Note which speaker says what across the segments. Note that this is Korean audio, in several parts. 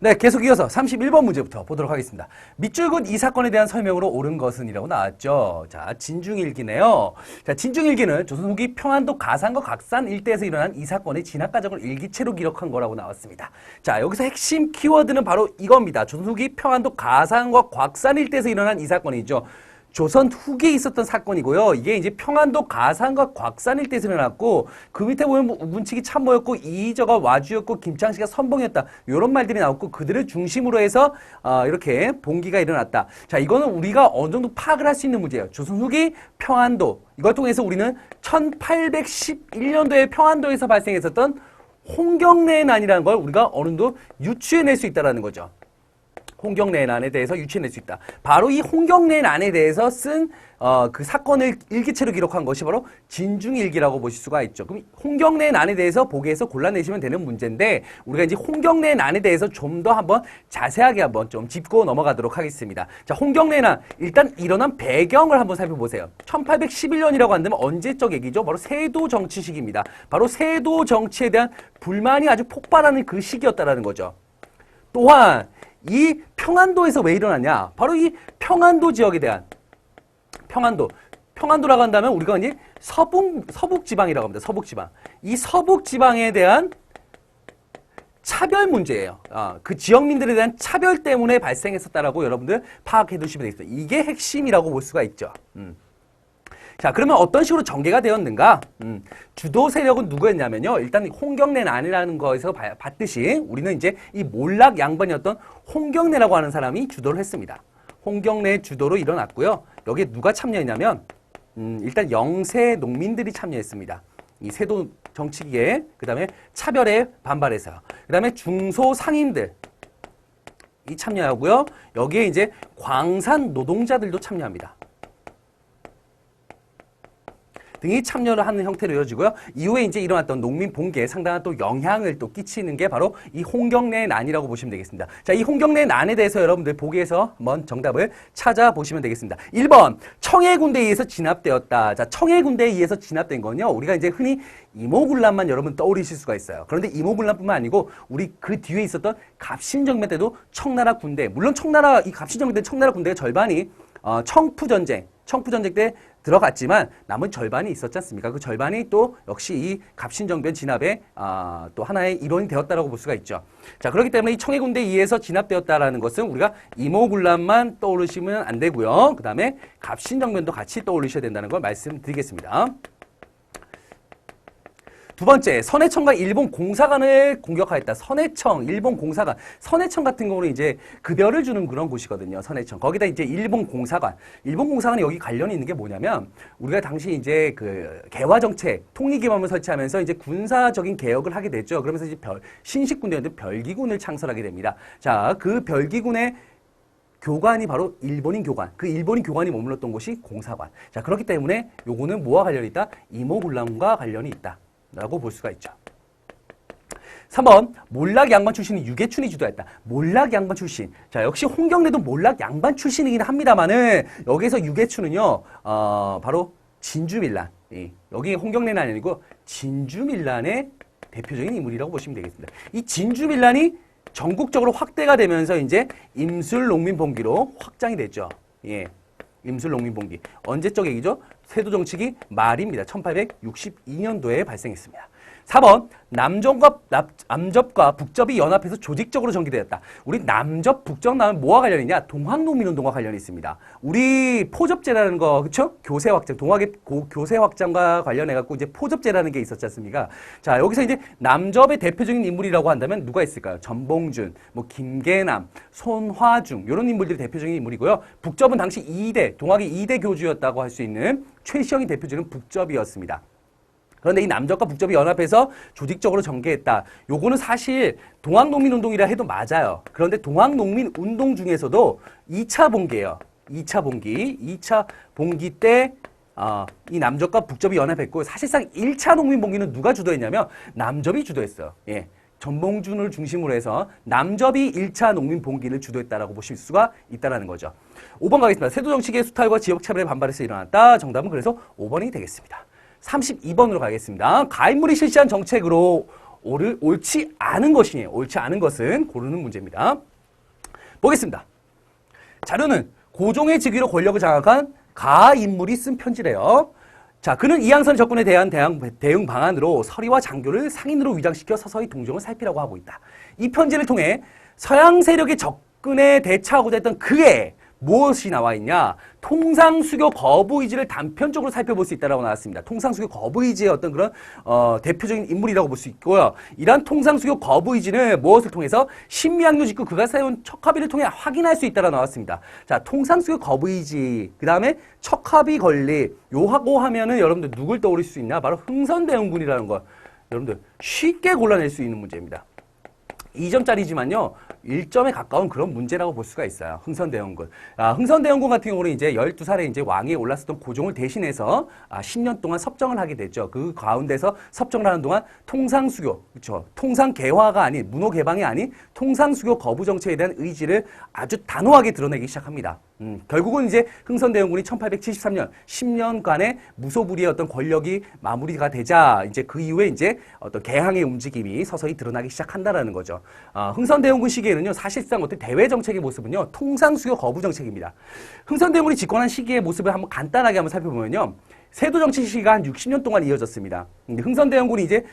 Speaker 1: 네, 계속 이어서 31번 문제부터 보도록 하겠습니다. 밑줄긋 이 사건에 대한 설명으로 옳은 것은 이라고 나왔죠. 자, 진중일기네요. 자, 진중일기는 조선 후기 평안도 가산과 각산 일대에서 일어난 이 사건의 진압 과정을 일기체로 기록한 거라고 나왔습니다. 자, 여기서 핵심 키워드는 바로 이겁니다. 조선 후기 평안도 가산과 곽산 일대에서 일어난 이 사건이죠. 조선 후기에 있었던 사건이고요. 이게 이제 평안도 가산과 곽산 일대에서 일어났고, 그 밑에 보면 뭐 우군칙이 참모였고, 이의저가 와주였고, 김창씨가 선봉이었다. 이런 말들이 나왔고, 그들을 중심으로 해서 이렇게 봉기가 일어났다. 자, 이거는 우리가 어느 정도 파악을 할 수 있는 문제예요. 조선 후기 평안도. 이걸 통해서 우리는 1811년도에 평안도에서 발생했었던 홍경래의 난이라는 걸 우리가 어느 정도 유추해낼 수 있다는 거죠. 홍경래의 난에 대해서 유추해낼 수 있다. 바로 이 홍경래의 난에 대해서 쓴 그 사건을 일기체로 기록한 것이 바로 진중일기라고 보실 수가 있죠. 그럼 홍경래의 난에 대해서 보기에서 골라내시면 되는 문제인데, 우리가 이제 홍경래의 난에 대해서 좀 더 한번 자세하게 한번 좀 짚고 넘어가도록 하겠습니다. 자, 홍경래의 난, 일단 일어난 배경을 한번 살펴보세요. 1811년이라고 한다면 언제적 얘기죠? 바로 세도 정치 시기입니다. 바로 세도 정치에 대한 불만이 아주 폭발하는 그 시기였다라는 거죠. 또한 이 평안도에서 왜 일어났냐? 바로 이 평안도 지역에 대한 평안도라고 한다면 우리가 이제 서북 지방이라고 합니다. 서북 지방. 이 서북 지방에 대한 차별 문제예요. 그 지역민들에 대한 차별 때문에 발생했었다라고 여러분들 파악해 두시면 되겠습니다. 이게 핵심이라고 볼 수가 있죠. 자, 그러면 어떤 식으로 전개가 되었는가? 주도 세력은 누구였냐면요. 일단 홍경래 난이라는 거에서 봤듯이 우리는 이제 이 몰락 양반이었던 홍경래라고 하는 사람이 주도를 했습니다. 홍경래의 주도로 일어났고요. 여기에 누가 참여했냐면 일단 영세 농민들이 참여했습니다. 이 세도 정치기에, 그 다음에 차별에 반발해서요. 그 다음에 중소 상인들이 참여하고요. 여기에 이제 광산 노동자들도 참여합니다. 등이 참여를 하는 형태로 이어지고요. 이후에 이제 일어났던 농민 봉기에 상당한 또 영향을 또 끼치는 게 바로 이 홍경래의 난이라고 보시면 되겠습니다. 자, 이 홍경래의 난에 대해서 여러분들 보기에서 한번 정답을 찾아보시면 되겠습니다. 1번, 청해군대에 의해서 진압되었다. 자, 청해군대에 의해서 진압된 건요. 우리가 이제 흔히 이모군란만 여러분 떠올리실 수가 있어요. 그런데 이모군란뿐만 아니고 우리 그 뒤에 있었던 갑신정변 때도 청나라 군대, 물론 이 갑신정변 때 청나라 군대의 절반이 청푸전쟁 때 들어갔지만 남은 절반이 있었지 않습니까? 그 절반이 또 역시 이 갑신정변 진압의 또 하나의 일원이 되었다라고 볼 수가 있죠. 자, 그렇기 때문에 이 청해군대에 의해서 진압되었다라는 것은 우리가 이모군란만 떠올리시면 안 되고요. 그 다음에 갑신정변도 같이 떠올리셔야 된다는 걸 말씀드리겠습니다. 두 번째, 선해청과 일본 공사관을 공격하였다. 선해청, 일본 공사관. 선해청 같은 경우는 이제 급여를 주는 그런 곳이거든요. 선해청. 거기다 이제 일본 공사관. 일본 공사관이 여기 관련이 있는 게 뭐냐면, 우리가 당시 이제 그 개화정책, 통일기범을 설치하면서 이제 군사적인 개혁을 하게 됐죠. 그러면서 이제 신식군대였는데 별기군을 창설하게 됩니다. 자, 그 별기군의 교관이 바로 일본인 교관. 그 일본인 교관이 머물렀던 곳이 공사관. 자, 그렇기 때문에 요거는 뭐와 관련이 있다? 이모군란과 관련이 있다. 라고 볼 수가 있죠. 3번, 몰락 양반 출신이 유계춘이 주도했다. 몰락 양반 출신. 자, 역시 홍경래도 몰락 양반 출신이긴 합니다만은 여기서 유계춘은요, 바로 진주밀란. 여기 홍경래는 아니고 진주밀란의 대표적인 인물이라고 보시면 되겠습니다. 이 진주밀란이 전국적으로 확대가 되면서 이제 임술농민봉기로 확장이 됐죠. 예. 임술농민봉기. 언제적 얘기죠? 세도정치기 말입니다. 1862년도에 발생했습니다. 4번, 남접과 북접이 연합해서 조직적으로 전개되었다. 우리 남접, 북접 나면 뭐와 관련이냐? 동학농민운동과 관련이 있습니다. 우리 포접제라는 거, 그쵸? 교세 확장, 동학의 교세 확장과 관련해갖고 이제 포접제라는 게 있었지 않습니까? 자, 여기서 이제 남접의 대표적인 인물이라고 한다면 누가 있을까요? 전봉준, 뭐, 김계남, 손화중, 이런 인물들이 대표적인 인물이고요. 북접은 당시 동학의 2대 교주였다고 할 수 있는 최시영이 대표적인 북접이었습니다. 그런데 이 남접과 북접이 연합해서 조직적으로 전개했다. 요거는 사실 동학농민운동이라 해도 맞아요. 그런데 동학농민운동 중에서도 2차 봉기예요. 2차 봉기 때 이 남접과 북접이 연합했고, 사실상 1차 농민봉기는 누가 주도했냐면 남접이 주도했어요. 예. 전봉준을 중심으로 해서 남접이 1차 농민봉기를 주도했다라고 보실 수가 있다는 거죠. 5번 가겠습니다. 세도정치계의 수탈과 지역차별에 반발해서 일어났다. 정답은 그래서 5번이 되겠습니다. 32번으로 가겠습니다. 가인물이 실시한 정책으로 옳지 않은 것이니 옳지 않은 것은 고르는 문제입니다. 보겠습니다. 자료는 고종의 즉위로 권력을 장악한 가 인물이 쓴 편지래요. 자, 그는 이항선 적군에 대한 대응 방안으로 서리와 장교를 상인으로 위장시켜 서서히 동정을 살피라고 하고 있다. 이 편지를 통해 서양 세력의 접근에 대처하고자 했던 그의 무엇이 나와 있냐? 통상수교 거부 의지를 단편적으로 살펴볼 수 있다라고 나왔습니다. 통상수교 거부 의지의 어떤 그런 대표적인 인물이라고 볼 수 있고요. 이러한 통상수교 거부 의지는 무엇을 통해서 신미학료 직후 그가 세운 척합의를 통해 확인할 수 있다라고 나왔습니다. 자, 통상수교 거부 의지, 그 다음에 척합의 건립, 요하고 하면은 여러분들 누굴 떠올릴 수 있나? 바로 흥선대원군이라는 거 여러분들 쉽게 골라낼 수 있는 문제입니다. 2점짜리지만요, 1점에 가까운 그런 문제라고 볼 수가 있어요. 흥선대원군. 흥선대원군 같은 경우는 이제 12살에 이제 왕위에 올랐었던 고종을 대신해서 10년 동안 섭정을 하게 됐죠. 그 가운데서 섭정을 하는 동안 통상수교, 그렇죠. 통상개화가 아닌, 문호개방이 아닌 통상수교 거부 정책에 대한 의지를 아주 단호하게 드러내기 시작합니다. 결국은 이제 흥선대원군이 1873년 10년간의 무소불위의 어떤 권력이 마무리가 되자 이제 그 이후에 이제 어떤 개항의 움직임이 서서히 드러나기 시작한다라는 거죠. 흥선대원군 시기에는요, 사실상 어떤 대외 정책의 모습은요, 통상수교 거부 정책입니다. 흥선대원군이 집권한 시기의 모습을 한번 간단하게 한번 살펴보면요, 세도 정치 시기가 한 60년 동안 이어졌습니다. 근데 흥선대원군이 이제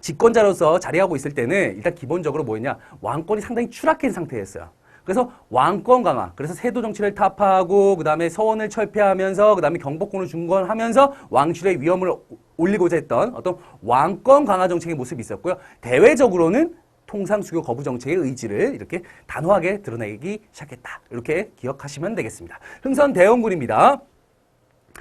Speaker 1: 집권자로서 자리하고 있을 때는 일단 기본적으로 뭐였냐, 왕권이 상당히 추락한 상태였어요. 그래서 왕권 강화, 그래서 세도 정치를 타파하고 그 다음에 서원을 철폐하면서 그 다음에 경복궁을 중건하면서 왕실의 위험을 올리고자 했던 어떤 왕권 강화 정책의 모습이 있었고요. 대외적으로는 통상수교 거부 정책의 의지를 이렇게 단호하게 드러내기 시작했다. 이렇게 기억하시면 되겠습니다. 흥선대원군입니다.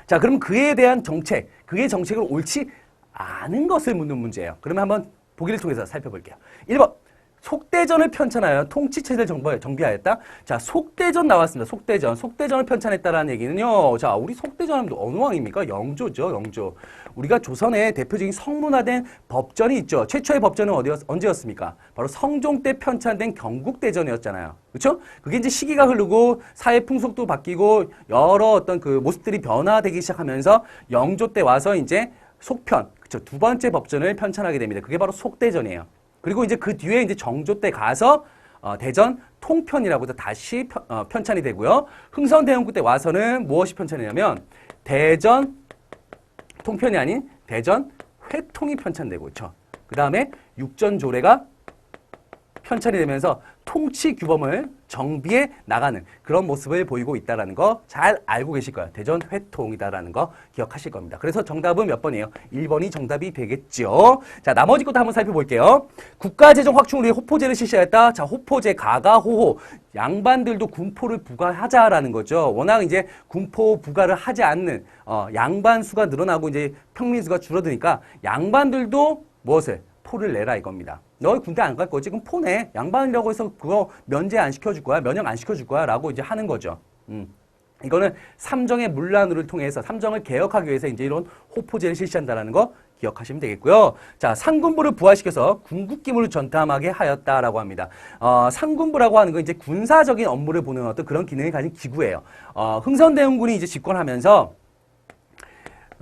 Speaker 1: 자, 그럼 그에 대한 정책, 그의 정책을 옳지 않은 것을 묻는 문제예요. 그러면 한번 보기를 통해서 살펴볼게요. 1번. 속대전을 편찬하여 통치체제를 정비하였다. 자, 속대전 나왔습니다. 속대전. 속대전을 편찬했다라는 얘기는요. 자, 우리 속대전 하면 어느 왕입니까? 영조죠, 영조. 우리가 조선의 대표적인 성문화된 법전이 있죠. 최초의 법전은 언제였습니까? 바로 성종 때 편찬된 경국대전이었잖아요. 그렇죠? 그게 이제 시기가 흐르고 사회 풍속도 바뀌고 여러 어떤 그 모습들이 변화되기 시작하면서 영조 때 와서 이제 속편, 그렇죠? 두 번째 법전을 편찬하게 됩니다. 그게 바로 속대전이에요. 그리고 이제 그 뒤에 이제 정조 때 가서 대전 통편이라고 해서 다시 편찬이 되고요. 흥선대원군 때 와서는 무엇이 편찬이냐면 대전 통편이 아닌 대전 회통이 편찬되고, 그렇죠. 그 다음에 육전조례가 편찬이 되면서 통치 규범을 정비해 나가는 그런 모습을 보이고 있다는 거 잘 알고 계실 거예요. 대전 회통이다라는 거 기억하실 겁니다. 그래서 정답은 몇 번이에요? 1번이 정답이 되겠죠. 자, 나머지 것도 한번 살펴볼게요. 국가재정 확충을 위해 호포제를 실시했다. 자, 호포제, 가가호호. 양반들도 군포를 부과하자라는 거죠. 워낙 이제 군포 부과를 하지 않는 양반 수가 늘어나고 이제 평민 수가 줄어드니까 양반들도 무엇을? 포를 내라 이겁니다. 너 군대 안 갈 거지? 그럼 포 내. 양반이라고 해서 그거 면제 안 시켜줄 거야? 면역 안 시켜줄 거야? 라고 이제 하는 거죠. 이거는 삼정의 문란을 통해서 삼정을 개혁하기 위해서 이제 이런 호포제를 실시한다라는 거 기억하시면 되겠고요. 자, 상군부를 부활시켜서 군국기물을 전담하게 하였다라고 합니다. 상군부라고 하는 건 이제 군사적인 업무를 보는 어떤 그런 기능을 가진 기구예요. 흥선대원군이 이제 집권하면서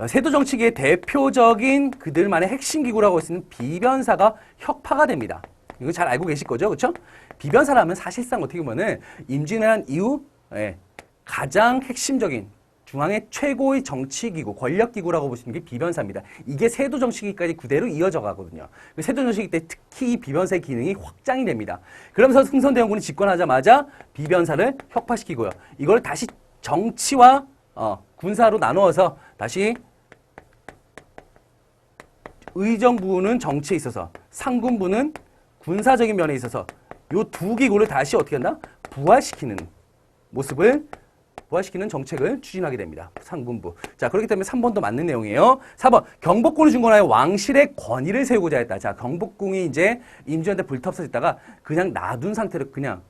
Speaker 1: 세도 정치계의 대표적인 그들만의 핵심 기구라고 할 수 있는 비변사가 혁파가 됩니다. 이거 잘 알고 계실 거죠, 그렇죠? 비변사라면 사실상 어떻게 보면은 임진왜란 이후 가장 핵심적인 중앙의 최고의 정치기구, 권력기구라고 볼 수 있는 게 비변사입니다. 이게 세도 정치기까지 그대로 이어져 가거든요. 세도 정치기 때 특히 이 비변사의 기능이 확장이 됩니다. 그러면서 흥선대원군이 집권하자마자 비변사를 혁파시키고요. 이걸 다시 정치와 군사로 나누어서 다시 의정부는 정치에 있어서 상군부는 군사적인 면에 있어서 이 두 기구를 다시 어떻게 한다? 부활시키는 모습을 부활시키는 정책을 추진하게 됩니다. 상군부. 자, 그렇기 때문에 3번도 맞는 내용이에요. 4번. 경복궁을 중건하여 왕실의 권위를 세우고자 했다. 자, 경복궁이 이제 임진왜란 때 불타버렸다가 그냥 놔둔 상태로 그냥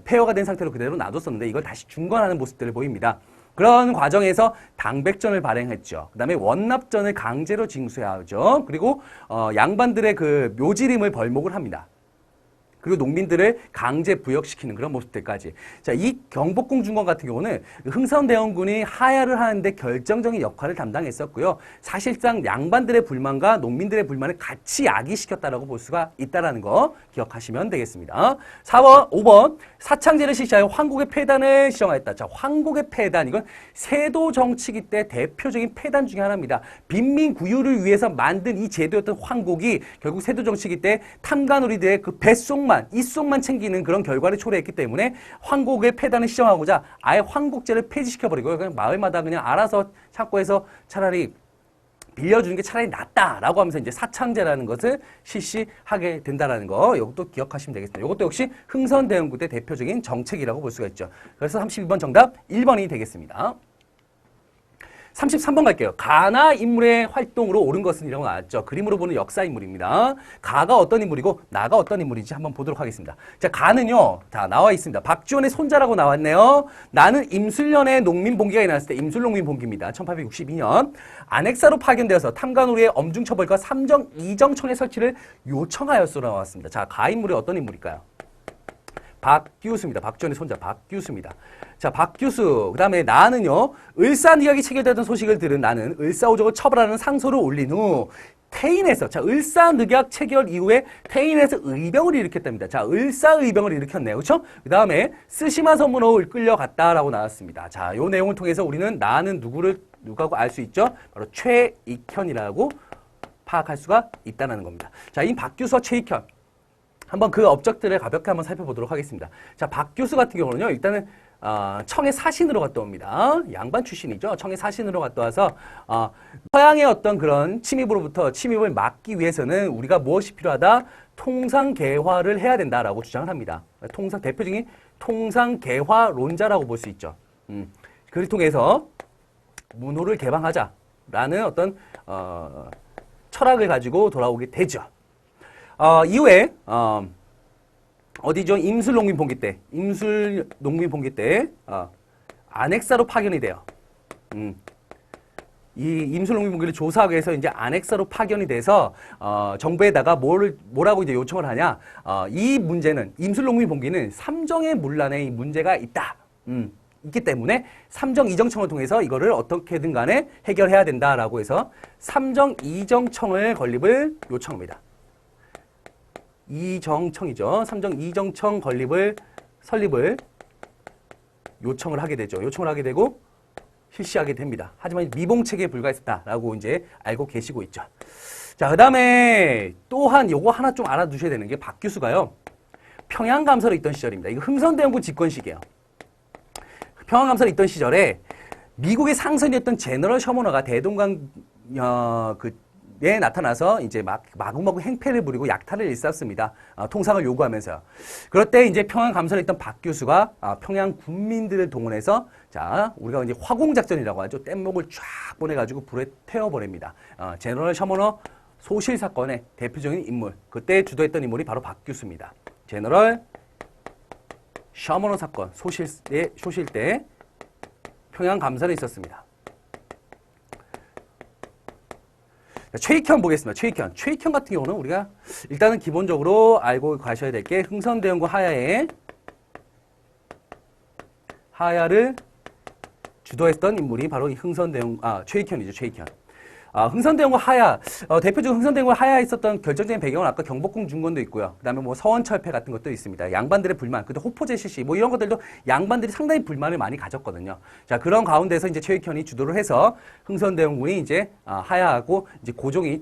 Speaker 1: 폐허가 된 상태로 그대로 놔뒀었는데 이걸 다시 중건하는 모습들을 보입니다. 그런 과정에서 당백전을 발행했죠. 그 다음에 원납전을 강제로 징수하죠. 그리고 양반들의 그 묘지림을 벌목을 합니다. 그리고 농민들을 강제 부역시키는 그런 모습들까지. 자, 이 경복궁 중건 같은 경우는 흥선대원군이 하야를 하는데 결정적인 역할을 담당했었고요. 사실상 양반들의 불만과 농민들의 불만을 같이 야기시켰다라고 볼 수가 있다라는 거 기억하시면 되겠습니다. 4번, 5번 사창제를 실시하여 황국의 폐단을 시정하였다. 자, 황국의 폐단 이건 세도 정치기 때 대표적인 폐단 중에 하나입니다. 빈민 구유를 위해서 만든 이 제도였던 황국이 결국 세도 정치기 때 탐관오리들의 그 뱃속만 입속만 챙기는 그런 결과를 초래했기 때문에 황국의 폐단을 시정하고자 아예 황국제를 폐지시켜버리고요. 그냥 마을마다 그냥 알아서 창고에서 차라리 빌려주는 게 차라리 낫다라고 하면서 이제 사창제라는 것을 실시하게 된다라는 거 이것도 기억하시면 되겠습니다. 이것도 역시 흥선대원군 때 대표적인 정책이라고 볼 수가 있죠. 그래서 32번 정답 1번이 되겠습니다. 33번 갈게요. 가나 인물의 활동으로 옳은 것은 이라고 나왔죠. 그림으로 보는 역사 인물입니다. 가가 어떤 인물이고 나가 어떤 인물인지 한번 보도록 하겠습니다. 자, 가는요. 다 나와 있습니다. 박지원의 손자라고 나왔네요. 나는 임술련의 농민봉기가 일어났을 때 임술농민봉기입니다. 1862년. 안핵사로 파견되어서 탐관오리의 엄중처벌과 삼정 이정청의 설치를 요청하였으로 나왔습니다. 자, 가 인물이 어떤 인물일까요? 박규수입니다. 박지원의 손자 박규수입니다. 자, 박규수. 그 다음에 나는요. 을사늑약이 체결되던 소식을 들은 나는 을사오족을 처벌하는 상소를 올린 후 태인에서 자, 을사늑약 체결 이후에 태인에서 의병을 일으켰답니다. 자, 을사의병을 일으켰네요. 그렇죠? 그 다음에 스시마 선문호로 끌려갔다라고 나왔습니다. 자, 요 내용을 통해서 우리는 나는 누가고 알 수 있죠? 바로 최익현이라고 파악할 수가 있다는 겁니다. 자, 이 박규수와 최익현. 한번 그 업적들을 가볍게 한번 살펴보도록 하겠습니다. 자, 박규수 같은 경우는요, 일단은, 청의 사신으로 갔다 옵니다. 양반 출신이죠. 청의 사신으로 갔다 와서, 서양의 어떤 그런 침입을 막기 위해서는 우리가 무엇이 필요하다? 통상개화를 해야 된다라고 주장을 합니다. 대표적인 통상개화론자라고 볼 수 있죠. 그를 통해서 문호를 개방하자라는 어떤, 철학을 가지고 돌아오게 되죠. 이후에, 어디죠? 임술농민봉기 때, 안핵사로 파견이 돼요. 이 임술농민봉기를 조사하기 위해서 이제 안핵사로 파견이 돼서, 정부에다가 뭐라고 이제 요청을 하냐? 이 문제는, 임술농민봉기는 삼정의 문란에 이 문제가 있다. 있기 때문에 삼정 이정청을 통해서 이거를 어떻게든 간에 해결해야 된다라고 해서 삼정 이정청을 건립을 요청합니다. 이정청이죠. 삼정 이정청 설립을 요청을 하게 되죠. 요청을 하게 되고 실시하게 됩니다. 하지만 미봉책에 불과했었다라고 이제 알고 계시고 있죠. 자, 그 다음에 또한 요거 하나 좀 알아두셔야 되는 게 박규수가요. 평양감사로 있던 시절입니다. 이거 흥선대원군 집권 시기예요. 평양감사로 있던 시절에 미국의 상선이었던 제너럴 셔머너가 대동강 에 나타나서 이제 마구마구 행패를 부리고 약탈을 일삼습니다. 통상을 요구하면서요. 그럴 때 이제 평양 감사를 했던 박규수가 평양 군민들을 동원해서 자, 우리가 이제 화공작전이라고 하죠. 뗏목을 쫙 보내가지고 불에 태워버립니다. 제너럴 셔머너 소실 사건의 대표적인 인물. 그때 주도했던 인물이 바로 박규수입니다. 제너럴 셔머너 사건 소실 때 평양 감사를 있었습니다. 최익현 보겠습니다. 최익현 같은 경우는 우리가 일단은 기본적으로 알고 가셔야 될 게 흥선대원군 하야를 주도했던 인물이 바로 이 최익현이죠. 최익현. 흥선대원군 하야, 대표적으로 흥선대원군 하야에 있었던 결정적인 배경은 아까 경복궁 중건도 있고요. 그 다음에 뭐 서원철폐 같은 것도 있습니다. 양반들의 불만, 그때 호포제 실시, 뭐 이런 것들도 양반들이 상당히 불만을 많이 가졌거든요. 자, 그런 가운데서 이제 최익현이 주도를 해서 흥선대원군이 이제 하야하고 이제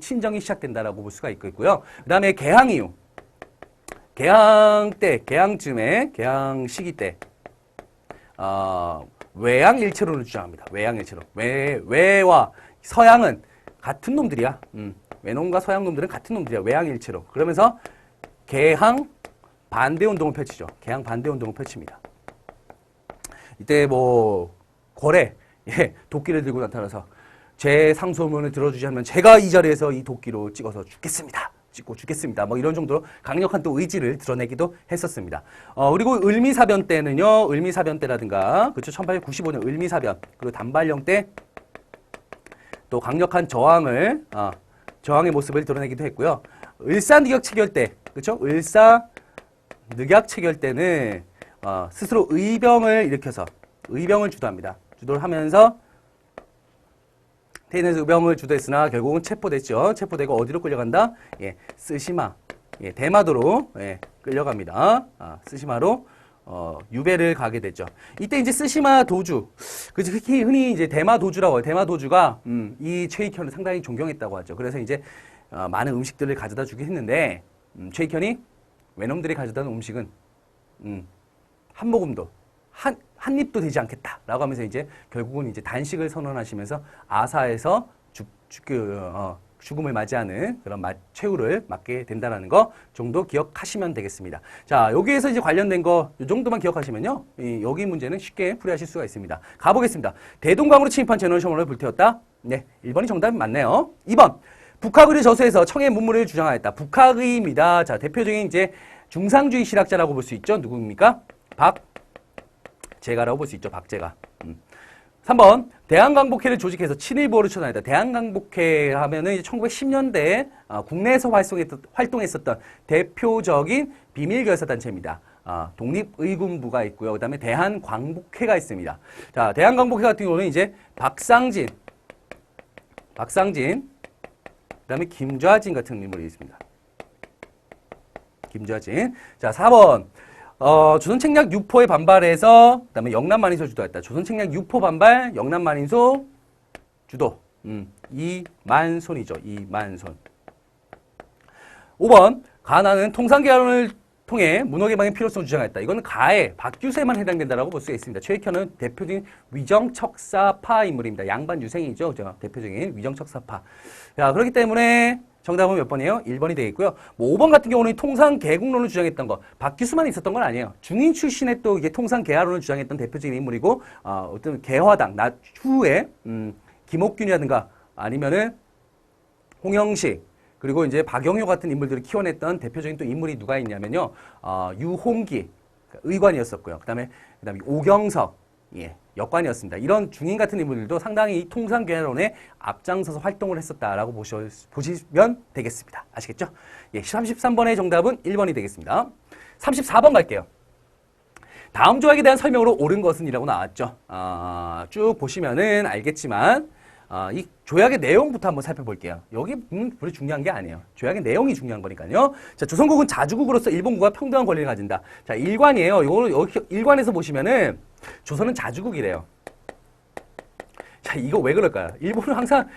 Speaker 1: 친정이 시작된다라고 볼 수가 있고요. 그 다음에 개항 이후, 개항 시기 때, 외양일체론을 주장합니다. 외양일체론. 외와 서양은 같은 놈들이야. 외놈과 서양 놈들은 같은 놈들이야. 외양일체로. 그러면서 개항 반대운동을 펼치죠. 개항 반대운동을 펼칩니다. 이때 뭐 고래 도끼를 들고 나타나서 제 상소문을 들어주지 않으면 제가 이 자리에서 이 도끼로 찍어서 죽겠습니다. 뭐 이런 정도로 강력한 또 의지를 드러내기도 했었습니다. 그리고 을미사변 때는요. 을미사변 때라든가 그렇죠. 1895년 을미사변 그리고 단발령 때 또 강력한 저항의 모습을 드러내기도 했고요. 을사늑약 체결 때, 그렇죠? 늑약 체결 때는 스스로 의병을 일으켜서 의병을 주도합니다. 주도를 하면서 테인에서 의병을 주도했으나 결국은 체포됐죠. 체포되고 어디로 끌려간다? 예, 쓰시마, 예, 대마도로 예, 끌려갑니다. 쓰시마로 유배를 가게 됐죠. 이때 이제 쓰시마 도주, 그래서 흔히 이제 대마 도주라고 해요. 대마 도주가 이 최익현을 상당히 존경했다고 하죠. 그래서 이제 많은 음식들을 가져다 주긴 했는데 최익현이 외놈들이 가져다 온 음식은 한 모금도 한 입도 되지 않겠다라고 하면서 이제 결국은 이제 단식을 선언하시면서 아사에서 죽음을 맞이하는 그런 최후를 맞게 된다는 거 정도 기억하시면 되겠습니다. 자, 여기에서 이제 관련된 거 이 정도만 기억하시면요. 여기 문제는 쉽게 풀이하실 수가 있습니다. 가보겠습니다. 대동강으로 침입한 제너레이션을 불태웠다. 네, 1번이 정답이 맞네요. 2번. 북학의를 저수해서 청의 문물을 주장하였다. 북학의입니다. 자, 대표적인 이제 중상주의 실학자라고 볼 수 있죠. 누구입니까? 박제가라고 볼 수 있죠. 박제가. 3번. 대한강복회를 조직해서 친일보호를 추진했다. 대한강복회 하면은 1910년대에 국내에서 활동했었던 대표적인 비밀결사단체입니다. 독립의군부가 있고요. 그 다음에 대한광복회가 있습니다. 자, 대한광복회 같은 경우는 이제 박상진, 그 다음에 김좌진 같은 인물이 있습니다. 김좌진. 자, 4번. 조선책략 유포에 반발해서, 그 다음에 영남만인소 주도했다. 조선책략 유포 반발, 영남만인소 주도. 이만손이죠. 이만손. 5번. 가나는 통상개헌을 통해 문호개방의 필요성을 주장했다. 이거는 가해, 박규세만 해당된다라고 볼 수 있습니다. 최익현은 대표적인 위정척사파 인물입니다. 양반 유생이죠. 그죠? 대표적인 위정척사파. 자, 그렇기 때문에 정답은 몇 번이에요? 1번이 되겠고요. 뭐 5번 같은 경우는 통상개국론을 주장했던 거, 박규수만 있었던 건 아니에요. 중인 출신의 또 이게 통상개화론을 주장했던 대표적인 인물이고, 어떤 개화당, 후에, 김옥균이라든가 아니면은 홍영식, 그리고 이제 박영효 같은 인물들을 키워냈던 대표적인 또 인물이 누가 있냐면요. 유홍기, 의관이었었고요. 그 다음에 오경석, 예, 역관이었습니다. 이런 중인 같은 인물들도 상당히 이 통상개헌론에 앞장서서 활동을 했었다라고 보시면 되겠습니다. 아시겠죠? 예, 33번의 정답은 1번이 되겠습니다. 34번 갈게요. 다음 조약에 대한 설명으로 옳은 것은 이라고 나왔죠. 쭉 보시면은 알겠지만, 이 조약의 내용부터 한번 살펴볼게요. 여기 별로 중요한 게 아니에요. 조약의 내용이 중요한 거니까요. 자, 조선국은 자주국으로서 일본국과 평등한 권리를 가진다. 자, 일관이에요. 이거는 여기 일관에서 보시면은 조선은 자주국이래요. 자, 이거 왜 그럴까요? 일본은 항상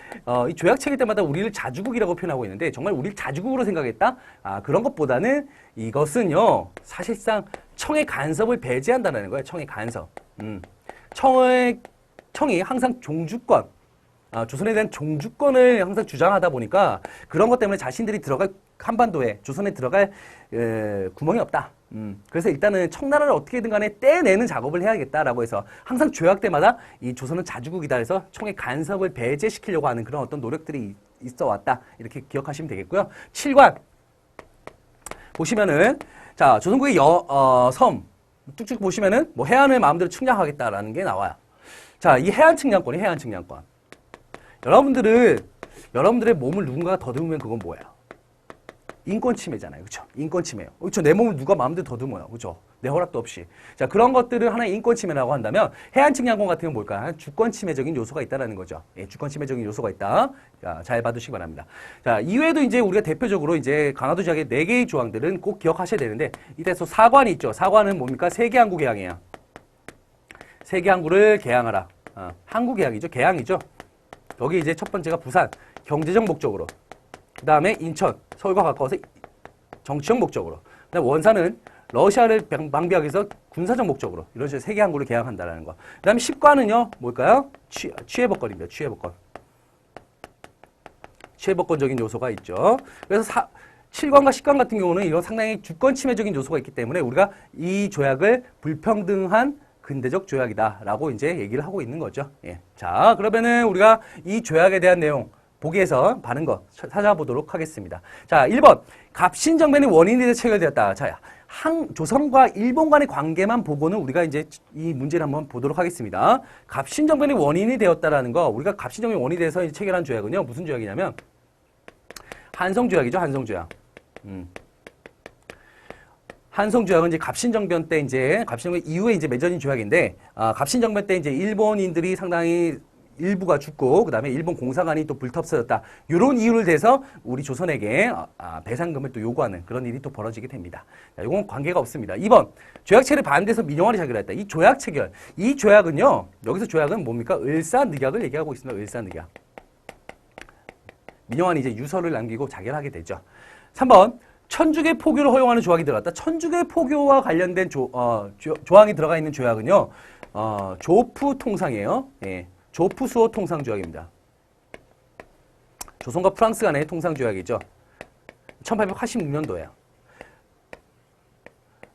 Speaker 1: 이 조약 체결 때마다 우리를 자주국이라고 표현하고 있는데 정말 우리를 자주국으로 생각했다? 그런 것보다는 이것은요. 사실상 청의 간섭을 배제한다는 거예요. 청의 간섭. 청이 항상 종주권, 조선에 대한 종주권을 항상 주장하다 보니까 그런 것 때문에 자신들이 들어갈 한반도에 조선에 들어갈 구멍이 없다. 그래서 일단은 청나라를 어떻게든 간에 떼내는 작업을 해야겠다라고 해서 항상 조약 때마다 이 조선은 자주국이다 해서 청의 간섭을 배제시키려고 하는 그런 어떤 노력들이 있어 왔다. 이렇게 기억하시면 되겠고요. 7관 보시면은 자, 조선국의 섬 쭉쭉 보시면은 뭐 해안을 마음대로 측량하겠다라는 게 나와요. 자, 이 해안 측량권이 해안 측량권. 여러분들의 몸을 누군가가 더듬으면 그건 뭐예요? 인권 침해잖아요. 그렇죠? 인권 침해요. 그렇죠? 내 몸을 누가 마음대로 더듬어요. 그렇죠? 내 허락도 없이. 자, 그런 것들을 하나의 인권 침해라고 한다면 해안 측량권 같은 건 뭘까? 주권 침해적인 요소가 있다라는 거죠. 예, 주권 침해적인 요소가 있다. 자, 잘 봐두시기 바랍니다. 자, 이외에도 이제 우리가 대표적으로 이제 강화도 조약의 4개의 조항들은 꼭 기억하셔야 되는데 이때서 사관이 있죠. 사관은 뭡니까? 세계항구 개항이에요. 세계항구를 개항하라. 항구 개항이죠. 개항이죠. 여기 이제 첫 번째가 부산, 경제적 목적으로. 그 다음에 인천, 서울과 가까워서 정치적 목적으로. 그 다음에 원산은 러시아를 방비하기 위해서 군사적 목적으로. 이런 식으로 세계 항구를 개항한다는 거. 그 다음에 10관은요, 뭘까요? 취해법권입니다. 취해법권. 취해법권적인 요소가 있죠. 그래서 7관과 10관 같은 경우는 이런 상당히 주권 침해적인 요소가 있기 때문에 우리가 이 조약을 불평등한 근대적 조약이다라고 이제 얘기를 하고 있는 거죠. 예. 자, 그러면은 우리가 이 조약에 대한 내용 보기에서 많은 거 찾아보도록 하겠습니다. 자, 1번. 갑신정변의 원인에 대해 체결되었다. 자, 조선과 일본 간의 관계만 보고는 우리가 이제 이 문제를 한번 보도록 하겠습니다. 갑신정변의 원인이 되었다라는 거, 우리가 갑신정변의 원인에 대해서 체결한 조약은요, 무슨 조약이냐면, 한성조약이죠, 한성조약. 한성조약은 이제 갑신정변 때 이제 갑신정변 이후에 이제 맺어진 조약인데 갑신정변 때 이제 일본인들이 상당히 일부가 죽고 그다음에 일본 공사관이 또 불타없어졌다. 이런 이유를 대서 우리 조선에게 배상금을 또 요구하는 그런 일이 또 벌어지게 됩니다. 자, 이건 관계가 없습니다. 2번 조약 체를 반대해서 민영화를 자결했다. 이 조약 체결, 이 조약은요. 여기서 조약은 뭡니까? 을사늑약을 얘기하고 있습니다. 을사늑약. 민영화는 이제 유서를 남기고 자결하게 되죠. 3번 천주교 포교를 허용하는 조약이 들어갔다. 천주교 포교와 관련된 조항이 들어가 있는 조약은요. 조프 통상이에요. 예. 조프 수호 통상 조약입니다. 조선과 프랑스 간의 통상 조약이죠. 1886년도예요.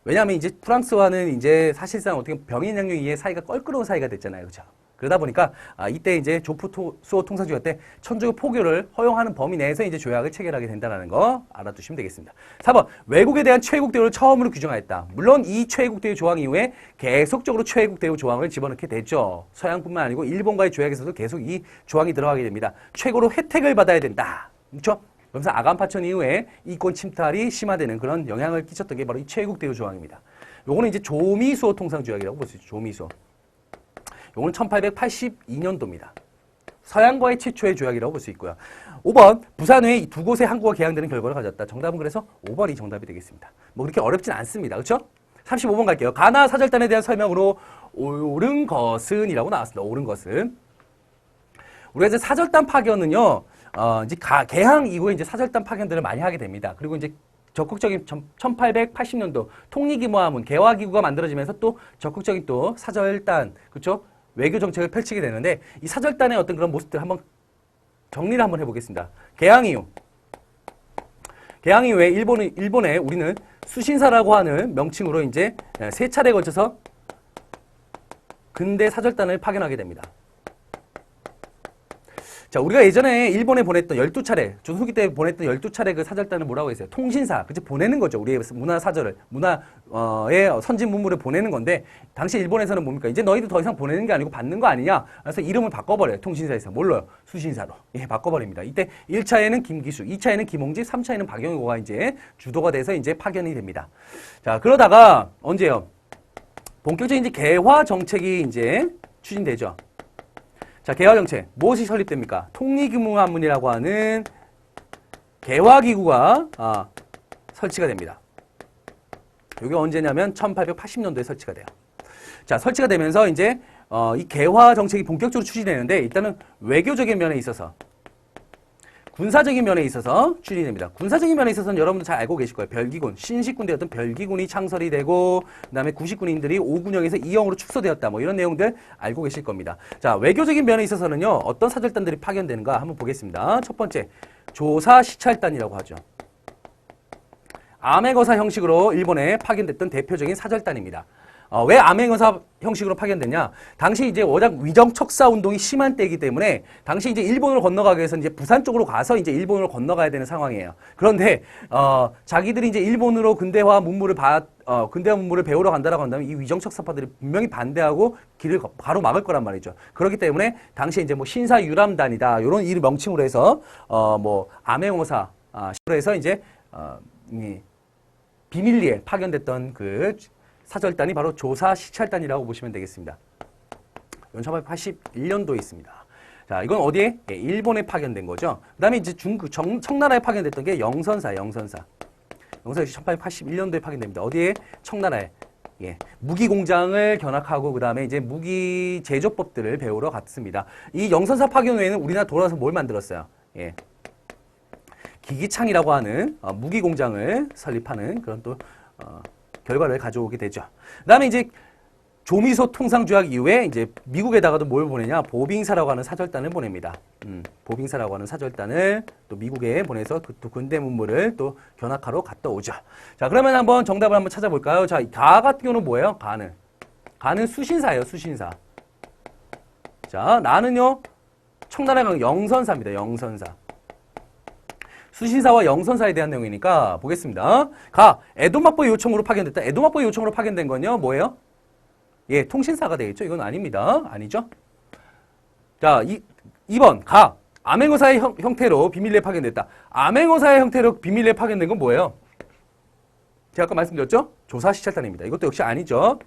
Speaker 1: 왜냐하면 이제 프랑스와는 이제 사실상 어떻게 병인 양육 이해 사이가 껄끄러운 사이가 됐잖아요. 그렇죠? 그러다 보니까 이때 이제 조프 수호 통상 조약 때 천주교 포교를 허용하는 범위 내에서 이제 조약을 체결하게 된다는 거 알아두시면 되겠습니다. 4번 외국에 대한 최애국 대우를 처음으로 규정하였다. 물론 이 최애국 대우 조항 이후에 계속적으로 최애국 대우 조항을 집어넣게 됐죠. 서양뿐만 아니고 일본과의 조약에서도 계속 이 조항이 들어가게 됩니다. 최고로 혜택을 받아야 된다. 그렇죠? 그러면서 아간파천 이후에 이권 침탈이 심화되는 그런 영향을 끼쳤던 게 바로 이 최애국 대우 조항입니다. 요거는 이제 조미수호 통상 조약이라고 볼 수 있죠. 조미수호. 요거는 1882년도입니다. 서양과의 최초의 조약이라고 볼 수 있고요. 5번 부산의 두 곳의 항구가 개항되는 결과를 가졌다. 정답은 그래서 5번이 정답이 되겠습니다. 뭐 그렇게 어렵진 않습니다. 그렇죠? 35번 갈게요. 가나 사절단에 대한 설명으로 옳은 것은 이라고 나왔습니다. 옳은 것은 우리가 이제 사절단 파견은요. 이제 개항 이후에 이제 사절단 파견들을 많이 하게 됩니다. 그리고 이제 적극적인 1880년도 통일기모함은 개화기구가 만들어지면서 또 적극적인 또 사절단, 그렇죠? 외교 정책을 펼치게 되는데 이 사절단의 어떤 그런 모습들 한번 정리를 한번 해보겠습니다. 개항 이후에 일본에 우리는 수신사라고 하는 명칭으로 이제 3차례에 걸쳐서 근대 사절단을 파견하게 됩니다. 자, 우리가 예전에 일본에 보냈던 12차례, 조선 후기 때 보냈던 12차례 그 사절단을 뭐라고 했어요? 통신사. 그치? 보내는 거죠. 우리의 문화 사절을, 문화의 선진 문물을 보내는 건데, 당시 일본에서는 뭡니까? 이제 너희들 더 이상 보내는 게 아니고 받는 거 아니냐? 그래서 이름을 바꿔버려요. 통신사에서. 뭘로요? 수신사로. 예, 바꿔버립니다. 이때 1차에는 김기수, 2차에는 김홍집, 3차에는 박영호가 이제 주도가 돼서 이제 파견이 됩니다. 자, 그러다가 언제요? 본격적인 이제 개화 정책이 이제 추진되죠. 자, 개화정책. 무엇이 설립됩니까? 통일기무한문이라고 하는 개화기구가 설치가 됩니다. 이게 언제냐면 1880년도에 설치가 돼요. 자, 설치가 되면서 이제 이 개화정책이 본격적으로 추진되는데 일단은 외교적인 면에 있어서 군사적인 면에 있어서 추진됩니다. 군사적인 면에 있어서는 여러분도 잘 알고 계실 거예요. 별기군, 신식군대였던 별기군이 창설이 되고 그다음에 구식군인들이 5군영에서 2영으로 축소되었다. 뭐 이런 내용들 알고 계실 겁니다. 자, 외교적인 면에 있어서는요. 어떤 사절단들이 파견되는가 한번 보겠습니다. 첫 번째, 조사시찰단이라고 하죠. 암행어사 형식으로 일본에 파견됐던 대표적인 사절단입니다. 왜 암행어사 형식으로 파견됐냐? 당시 이제 워낙 위정척사 운동이 심한 때이기 때문에 당시 이제 일본으로 건너가기 위해서 이제 부산 쪽으로 가서 이제 일본으로 건너가야 되는 상황이에요. 그런데 자기들이 이제 일본으로 근대화 문물을 배우러 간다라고 한다면 이 위정척사파들이 분명히 반대하고 길을 바로 막을 거란 말이죠. 그렇기 때문에 당시에 이제 뭐 신사유람단이다 이런 이 명칭으로 해서 뭐 암행어사 식으로 해서 이제 비밀리에 파견됐던 그 사절단이 바로 조사시찰단이라고 보시면 되겠습니다. 1881년도에 있습니다. 자, 이건 어디에? 예, 일본에 파견된 거죠. 그 다음에 이제 청나라에 파견됐던 게 영선사 역시 1881년도에 파견됩니다. 어디에? 청나라에. 예, 무기 공장을 견학하고 그 다음에 이제 무기 제조법들을 배우러 갔습니다. 이 영선사 파견 외에는 우리나라 돌아와서 뭘 만들었어요? 예. 기기창이라고 하는 무기 공장을 설립하는 그런 또 결과를 가져오게 되죠. 그 다음에 이제 조미소 통상조약 이후에 이제 미국에다가도 뭘 보내냐? 보빙사라고 하는 사절단을 보냅니다. 보빙사라고 하는 사절단을 또 미국에 보내서 또 근대 문물을 또 견학하러 갔다 오죠. 자, 그러면 한번 정답을 한번 찾아볼까요? 자, 가 같은 경우는 뭐예요? 가는 수신사예요, 수신사. 자, 나는요, 청나라 영선사입니다, 영선사. 수신사와 영선사에 대한 내용이니까 보겠습니다. 에도막보의 요청으로 파견됐다. 에도막보의 요청으로 파견된 건요, 뭐예요? 예, 통신사가 되겠죠? 이건 아닙니다. 아니죠? 자, 2번, 암행어사의 형태로 비밀리에 파견됐다. 암행어사의 형태로 비밀리에 파견된 건 뭐예요? 제가 아까 말씀드렸죠? 조사시찰단입니다. 이것도 역시 아니죠.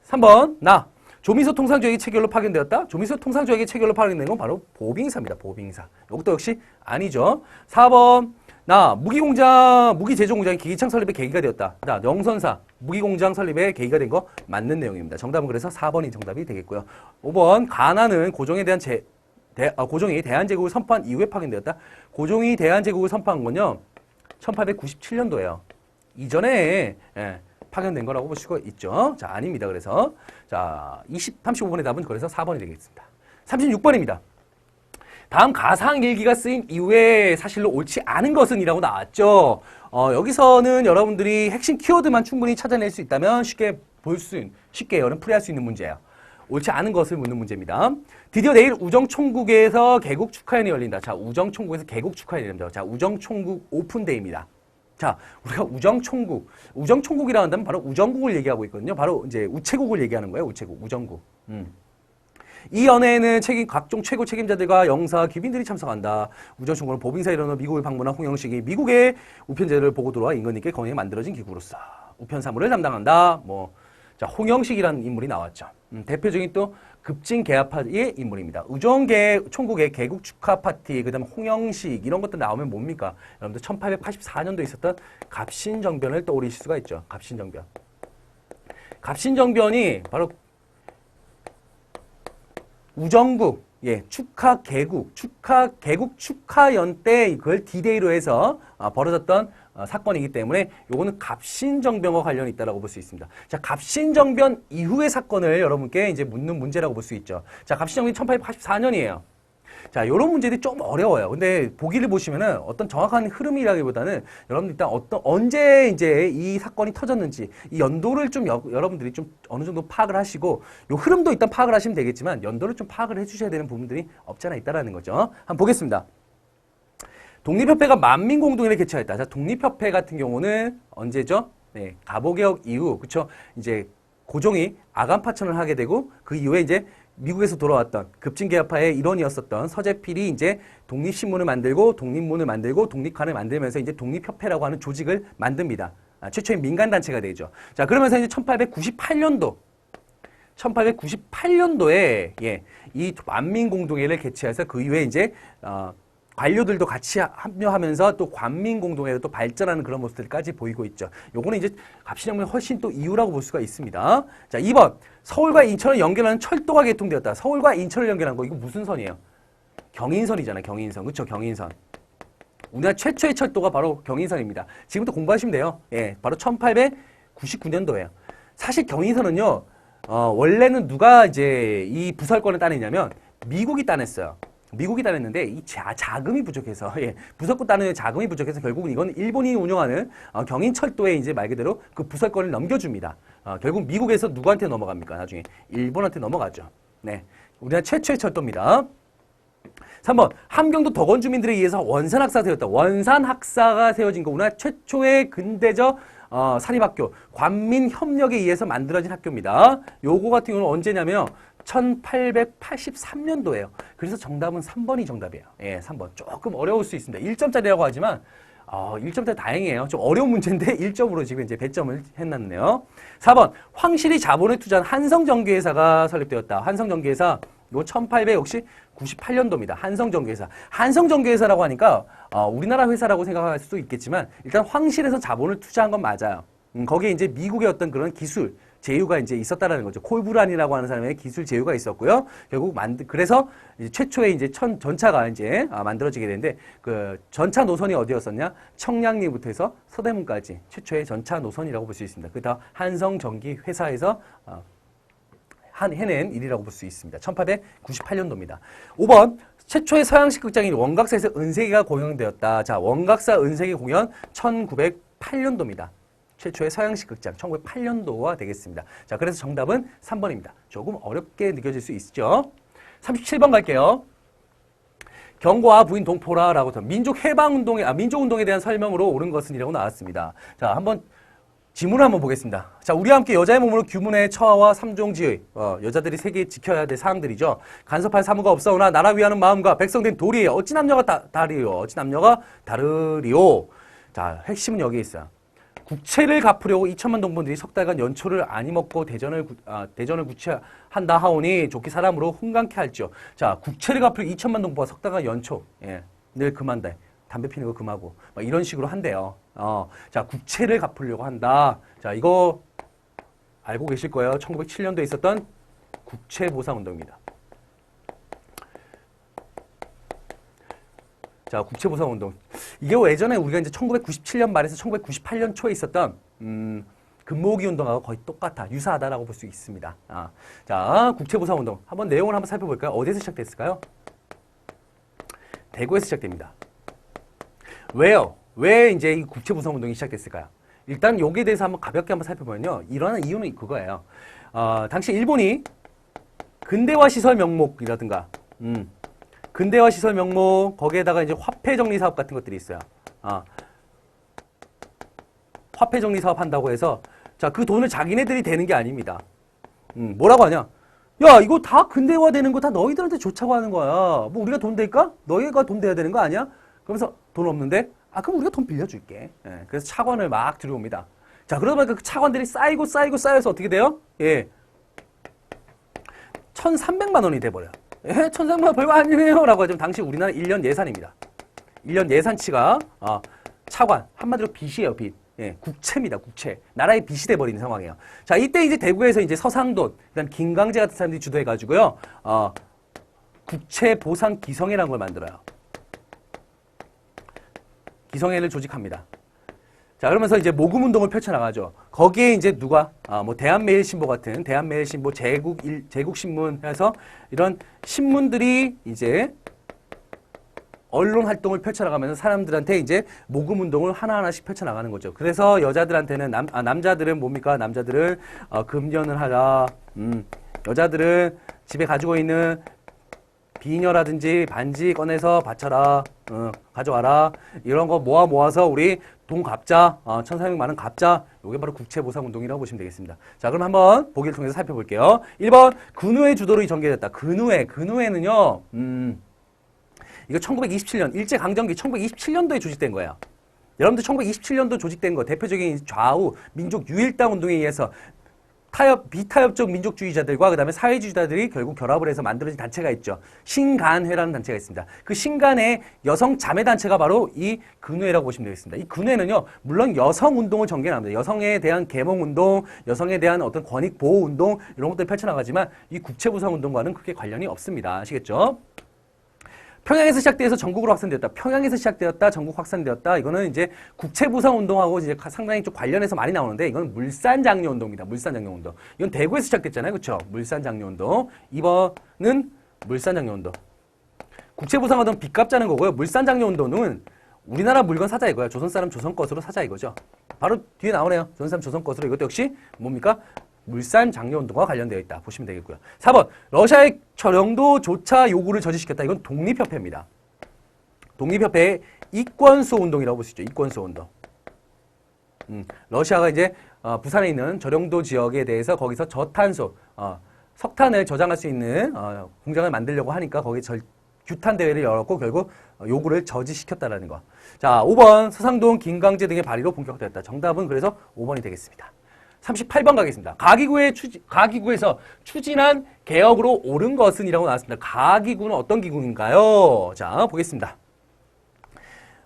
Speaker 1: 3번 나 조미소 통상조약이 체결로 파견되었다. 조미소 통상조약이 체결로 파견된 건 바로 보빙사입니다. 보빙사. 이것도 역시 아니죠. 4번 나 무기공장, 무기제조공장이 기기창 설립의 계기가 되었다. 자, 영선사 무기공장 설립의 계기가 된 거 맞는 내용입니다. 정답은 그래서 4번이 정답이 되겠고요. 5번 가나는 고종에 대한 고종이 대한제국을 선포한 이후에 파견되었다. 고종이 대한제국을 선포한 건요 1897년도예요. 이전에 파견된 거라고 볼 수가 있죠. 자, 아닙니다. 그래서 자 35번의 답은 그래서 4번이 되겠습니다. 36번입니다. 다음 가상일기가 쓰인 이후에 사실로 옳지 않은 것은 이라고 나왔죠. 여기서는 여러분들이 핵심 키워드만 충분히 찾아낼 수 있다면 쉽게 풀이할 수 있는 문제예요. 옳지 않은 것을 묻는 문제입니다. 드디어 내일 우정총국에서 개국 축하연이 열린다. 자, 우정총국에서 개국 축하연이 열린다. 자, 우정총국 오픈데이입니다. 자, 우리가 우정총국이라고 한다면 바로 우정국을 얘기하고 있거든요. 바로 이제 우체국을 얘기하는 거예요. 우체국, 우정국. 이 연회에는 각종 최고 책임자들과 영사, 귀빈들이 참석한다. 우정총국은 보빙사 일원으로 미국을 방문한 홍영식이 미국의 우편제를 보고 들어와 임금님께 건의에 만들어진 기구로서 우편 사무를 담당한다. 자, 홍영식이라는 인물이 나왔죠. 대표적인 또 급진 개화파의 인물입니다. 우정총국의 개국 축하 파티, 그 다음에 홍영식 이런 것들 나오면 뭡니까? 여러분들 1884년도에 있었던 갑신정변을 떠올리실 수가 있죠. 갑신정변. 갑신정변이 바로 우정국, 개국 축하연 때 그걸 디데이로 해서 벌어졌던 사건이기 때문에 요거는 갑신정변과 관련이 있다고 볼 수 있습니다. 자, 갑신정변 이후의 사건을 여러분께 이제 묻는 문제라고 볼 수 있죠. 자, 갑신정변이 1884년이에요. 자, 요런 문제들이 좀 어려워요. 근데 보기를 보시면은 어떤 정확한 흐름이라기보다는 여러분들 일단 언제 이제 이 사건이 터졌는지 이 연도를 좀 여러분들이 좀 어느 정도 파악을 하시고 요 흐름도 일단 파악을 하시면 되겠지만 연도를 좀 파악을 해 주셔야 되는 부분들이 없지 않아 있다라는 거죠. 한번 보겠습니다. 독립협회가 만민공동회를 개최했다. 자, 독립협회 같은 경우는 언제죠? 네, 가보개혁 이후, 그쵸? 이제 고종이 아간파천을 하게 되고 그 이후에 이제 미국에서 돌아왔던 급진개혁파의 일원이었었던 서재필이 이제 독립신문을 만들고 독립문을 만들고 독립관을 만들면서 이제 독립협회라고 하는 조직을 만듭니다. 최초의 민간단체가 되죠. 자, 그러면서 이제 1898년도에 이 만민공동회를 개최해서 그 이후에 이제 관료들도 같이 합류하면서 또 관민공동회로 또 발전하는 그런 모습들까지 보이고 있죠. 요거는 이제 갑신정변이 훨씬 또 이유라고 볼 수가 있습니다. 자, 2번. 서울과 인천을 연결하는 철도가 개통되었다. 서울과 인천을 연결한 거 이거 무슨 선이에요? 경인선이잖아요. 경인선. 그렇죠? 경인선. 우리나라 최초의 철도가 바로 경인선입니다. 지금부터 공부하시면 돼요. 바로 1899년도예요. 사실 경인선은요. 원래는 누가 이제 이 부설권을 따내냐면 미국이 따냈어요. 미국이 따냈는데 이 자금이 부족해서 부설권 따는 자금이 부족해서 결국은 이건 일본이 운영하는 경인철도에 이제 말 그대로 그 부설권을 넘겨줍니다. 결국 미국에서 누구한테 넘어갑니까? 나중에 일본한테 넘어가죠. 네, 우리나라 최초의 철도입니다. 3번 함경도 덕원 주민들에 의해서 원산학사가 세웠다. 원산학사가 세워진 거 우리나라 최초의 근대적 사립학교 관민협력에 의해서 만들어진 학교입니다. 요거 같은 경우는 언제냐면 1883년도예요. 그래서 정답은 3번이 정답이에요. 3번. 조금 어려울 수 있습니다. 1점짜리라고 하지만 1점짜리 다행이에요. 좀 어려운 문제인데 1점으로 지금 이제 배점을 해놨네요. 4번. 황실이 자본을 투자한 한성전기회사가 설립되었다. 한성전기회사 요 1898년도입니다. 한성전기회사. 한성전기회사라고 하니까 우리나라 회사라고 생각할 수도 있겠지만 일단 황실에서 자본을 투자한 건 맞아요. 거기에 이제 미국의 어떤 그런 기술 제휴가 이제 있었다라는 거죠. 콜브란이라고 하는 사람의 기술 제휴가 있었고요. 결국 그래서 이제 최초의 이제 전차가 이제 만들어지게 되는데 그 전차 노선이 어디였었냐? 청량리부터 해서 서대문까지 최초의 전차 노선이라고 볼 수 있습니다. 그다음 한성전기 회사에서 해낸 일이라고 볼 수 있습니다. 1898년도입니다. 5번. 최초의 서양식 극장인 원각사에서 은세기가 공연되었다. 자, 원각사 은세기 공연 1908년도입니다. 최초의 서양식 극장 1908년도가 되겠습니다. 자, 그래서 정답은 3번입니다. 조금 어렵게 느껴질 수 있죠. 37번 갈게요. 경고와 부인 동포라라고 민족운동에 대한 설명으로 옳은 것은 이라고 나왔습니다. 자, 한번 지문을 한번 보겠습니다. 자, 우리와 함께 여자의 몸으로 규문의 처와 삼종지의 여자들이 세계 지켜야 될 사항들이죠. 간섭할 사무가 없사오나 나라 위하는 마음과 백성된 도리에 어찌 남녀가 다르리오. 어찌 남녀가 다르리오. 자, 핵심은 여기에 있어요. 국채를 갚으려고 2천만 동포들이 석 달간 연초를 아니 먹고 대전을 구체한다 하오니 좋게 사람으로 흥강케 할지요. 자, 국채를 갚으려고 2천만 동포가 석 달간 연초, 예, 늘 금한다. 담배 피는 거 금하고 막 이런 식으로 한대요. 자, 국채를 갚으려고 한다. 자, 이거 알고 계실 거예요. 1907년도에 있었던 국채보상운동입니다. 자, 국채보상운동. 이게 예전에 우리가 이제 1997년 말에서 1998년 초에 있었던 금모으기 운동하고 거의 똑같아. 유사하다라고 볼 수 있습니다. 자, 국채보상운동. 한번 내용을 한번 살펴볼까요? 어디에서 시작됐을까요? 대구에서 시작됩니다. 왜요? 왜 이제 이 국채보상운동이 시작됐을까요? 일단 여기에 대해서 한번 가볍게 한번 살펴보면요. 일어나는 이유는 그거예요. 당시 일본이 근대화 시설 명목이라든가, 근대화 시설 명목, 거기에다가 이제 화폐 정리 사업 같은 것들이 있어요. 화폐 정리 사업 한다고 해서, 자, 그 돈을 자기네들이 되는 게 아닙니다. 뭐라고 하냐? 야, 이거 다 근대화 되는 거 다 너희들한테 좋자고 하는 거야. 뭐 우리가 돈 될까? 너희가 돈 돼야 되는 거 아니야? 그러면서 돈 없는데? 그럼 우리가 돈 빌려줄게. 예, 그래서 차관을 막 들여옵니다. 자, 그러다 보니까 그 차관들이 쌓여서 어떻게 돼요? 예. 1,300만 원이 돼버려요. 예, 1,300만 원 별거 아니네요. 라고 하지만 당시 우리나라 1년 예산입니다. 1년 예산치가, 차관. 한마디로 빚이에요, 빚. 예, 국채입니다, 국채. 나라의 빚이 돼버리는 상황이에요. 자, 이때 이제 대구에서 이제 서상돈, 그다음 김강재 같은 사람들이 주도해가지고요, 국채 보상 기성회라는 걸 만들어요. 기성회를 조직합니다. 자, 그러면서 이제 모금 운동을 펼쳐나가죠. 거기에 이제 누가, 뭐 대한매일신보 같은, 대한매일신보, 제국신문 해서 이런 신문들이 이제 언론 활동을 펼쳐나가면서 사람들한테 이제 모금 운동을 하나하나씩 펼쳐나가는 거죠. 그래서 여자들한테는, 남자들은 뭡니까? 남자들은, 금연을 하라. 여자들은 집에 가지고 있는 비녀라든지 반지 꺼내서 바쳐라. 가져와라. 이런 거 모아서 우리 돈 갚자. 1,400만 원 갚자. 이게 바로 국채보상운동이라고 보시면 되겠습니다. 자, 그럼 한번 보기를 통해서 살펴볼게요. 1번, 근우회 주도로 전개됐다. 근우회는요, 이거 1927년, 일제강점기 1927년도에 조직된 거예요. 여러분들 1927년도 조직된 거, 대표적인 좌우 민족 유일당 운동에 의해서 비타협적 민족주의자들과 그 다음에 사회주의자들이 결국 결합을 해서 만들어진 단체가 있죠. 신간회라는 단체가 있습니다. 그 신간회 여성 자매단체가 바로 이 근우회라고 보시면 되겠습니다. 이 근우회는요, 물론 여성운동을 전개합니다. 여성에 대한 계몽운동, 여성에 대한 어떤 권익보호운동, 이런 것들을 펼쳐나가지만 이 국채보상운동과는 크게 관련이 없습니다. 아시겠죠? 평양에서 시작돼서 전국으로 확산되었다. 평양에서 시작되었다. 전국 확산되었다. 이거는 이제 국채보상운동하고 이제 상당히 좀 관련해서 많이 나오는데 이건 물산장려운동입니다. 물산장려운동. 이건 대구에서 시작됐잖아요. 그렇죠? 물산장려운동. 2번은 물산장려운동. 국채보상운동 빚 갚자는 거고요. 물산장려운동은 우리나라 물건 사자 이거야. 조선 사람 조선 것으로 사자 이거죠. 바로 뒤에 나오네요. 조선 사람 조선 것으로. 이것도 역시 뭡니까? 물산장려운동과 관련되어 있다. 보시면 되겠고요. 4번, 러시아의 철영도 조차 요구를 저지시켰다. 이건 독립협회입니다. 독립협회의 이권수호 운동이라고 볼 수 있죠. 이권수호 운동. 러시아가 이제 부산에 있는 절영도 지역에 대해서 거기서 저탄소, 석탄을 저장할 수 있는 공장을 만들려고 하니까 거기 규탄 대회를 열었고 결국 요구를 저지시켰다라는 거. 자, 5번, 서상동, 김강재 등의 발의로 본격화되었다. 정답은 그래서 5번이 되겠습니다. 38번 가겠습니다. 가기구에서 추진한 개혁으로 옳은 것은 이라고 나왔습니다. 가기구는 어떤 기구인가요? 자, 보겠습니다.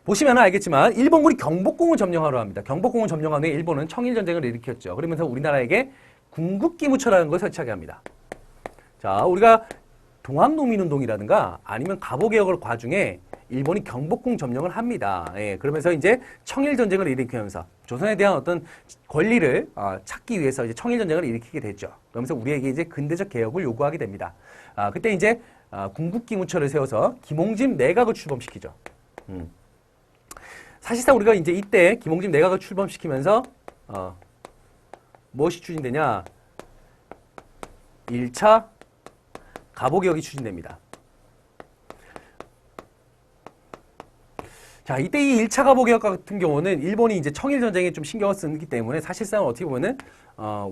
Speaker 1: 보시면 알겠지만 일본군이 경복궁을 점령하려 합니다. 경복궁을 점령한 후에 일본은 청일전쟁을 일으켰죠. 그러면서 우리나라에게 군국기무처라는 걸 설치하게 합니다. 자, 우리가 동학농민운동이라든가 아니면 갑오개혁을 과중에 일본이 경복궁 점령을 합니다. 예, 그러면서 이제 청일전쟁을 일으키면서 조선에 대한 어떤 권리를 찾기 위해서 이제 청일전쟁을 일으키게 됐죠. 그러면서 우리에게 이제 근대적 개혁을 요구하게 됩니다. 그때 이제 군국기무처를 세워서 김홍집 내각을 출범시키죠. 사실상 우리가 이제 이때 김홍집 내각을 출범시키면서 무엇이 추진되냐? 1차 갑오개혁이 추진됩니다. 자, 이때 이 1차 가보개혁 같은 경우는 일본이 이제 청일전쟁에 좀 신경을 쓰기 때문에 사실상 어떻게 보면은,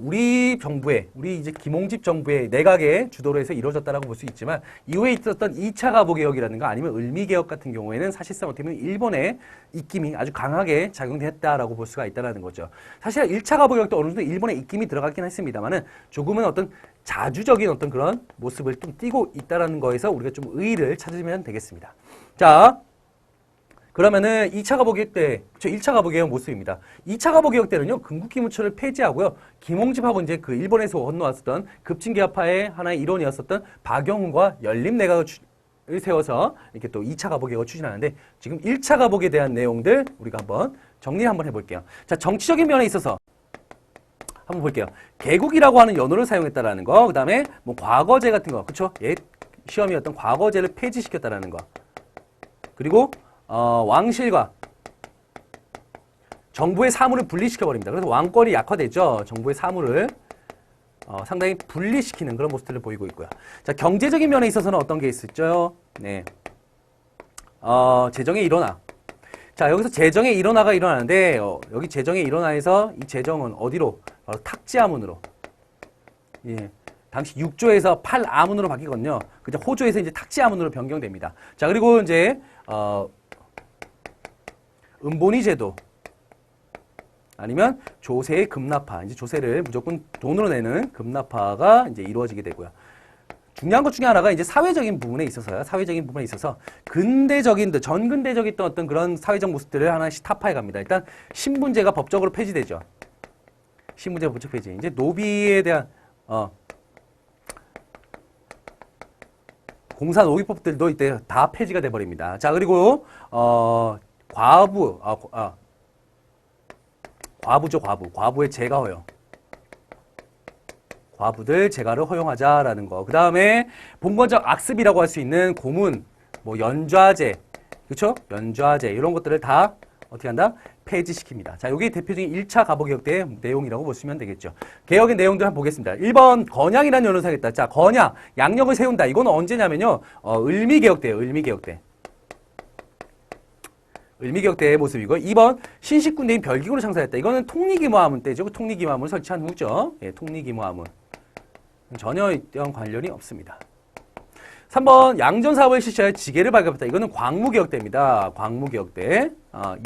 Speaker 1: 우리 정부의, 우리 이제 김홍집 정부의 내각의 주도로 해서 이루어졌다라고 볼 수 있지만, 이후에 있었던 2차 가보개혁이라든가 아니면 을미개혁 같은 경우에는 사실상 어떻게 보면 일본의 입김이 아주 강하게 작용했다라고 볼 수가 있다는 거죠. 사실 1차 가보개혁도 어느 정도 일본의 입김이 들어갔긴 했습니다만은 조금은 어떤 자주적인 어떤 그런 모습을 좀 띠고 있다라는 거에서 우리가 좀 의의를 찾으면 되겠습니다. 자, 그러면은 2차 가보개혁 때, 1차 가보개혁 모습입니다. 2차 가보개혁 때는요, 금국기무처를 폐지하고요, 김홍집하고 이제 그 일본에서 건너왔었던 급진개혁파의 하나의 일원이었었던 박영훈과 연립내각을 세워서 이렇게 또 2차 가보개혁을 추진하는데, 지금 1차 가보개에 대한 내용들 우리가 한번 정리 한번 해볼게요. 자, 정치적인 면에 있어서 한번 볼게요. 개국이라고 하는 연호를 사용했다라는 거, 그 다음에 뭐 과거제 같은 거, 그쵸? 옛 시험이었던 과거제를 폐지시켰다라는 거, 그리고 왕실과 정부의 사물을 분리시켜버립니다. 그래서 왕권이 약화되죠. 정부의 사물을 상당히 분리시키는 그런 모습들을 보이고 있고요. 자, 경제적인 면에 있어서는 어떤 게 있었죠? 네. 재정의 일원화. 자, 여기서 재정의 일원화가 일어나는데, 여기 재정의 일원화에서 이 재정은 어디로? 바로 탁지아문으로. 예. 당시 6조에서 8아문으로 바뀌거든요. 그죠? 호조에서 이제 탁지아문으로 변경됩니다. 자, 그리고 이제, 은본위 제도 아니면 조세의 급납화, 이제 조세를 무조건 돈으로 내는 급납화가 이제 이루어지게 되고요. 중요한 것 중에 하나가 이제 사회적인 부분에 있어서요. 사회적인 부분에 있어서 근대적인, 전근대적인 어떤 그런 사회적 모습들을 하나씩 타파해 갑니다. 일단 신분제가 법적으로 폐지되죠. 신분제가 법적 폐지. 이제 노비에 대한 공사 노비법들도 이때 다 폐지가 돼 버립니다. 자, 그리고 과부죠, 과부. 과부의 재가 허용. 과부들 재가를 허용하자라는 거. 그 다음에 본권적 악습이라고 할 수 있는 고문, 뭐 연좌제, 그렇죠? 연좌제 이런 것들을 다 어떻게 한다? 폐지시킵니다. 자, 이게 대표적인 1차 가보개혁 때 내용이라고 보시면 되겠죠. 개혁의 내용들 한번 보겠습니다. 1번 건양이라는 연을 사겠다. 자, 건양, 양력을 세운다. 이건 언제냐면요. 을미개혁 때예요. 을미개혁 때. 을미개혁 때의 모습이고, 2번 신식군대인 별기구를 창설했다. 이거는 통리기무하문 때죠. 통리기무하문을 설치한 후죠. 예, 통리기무하문. 전혀 이런 관련이 없습니다. 3번 양전사업을 실시하여 지계를 발급했다. 이거는 광무개혁 때입니다. 광무개혁 때.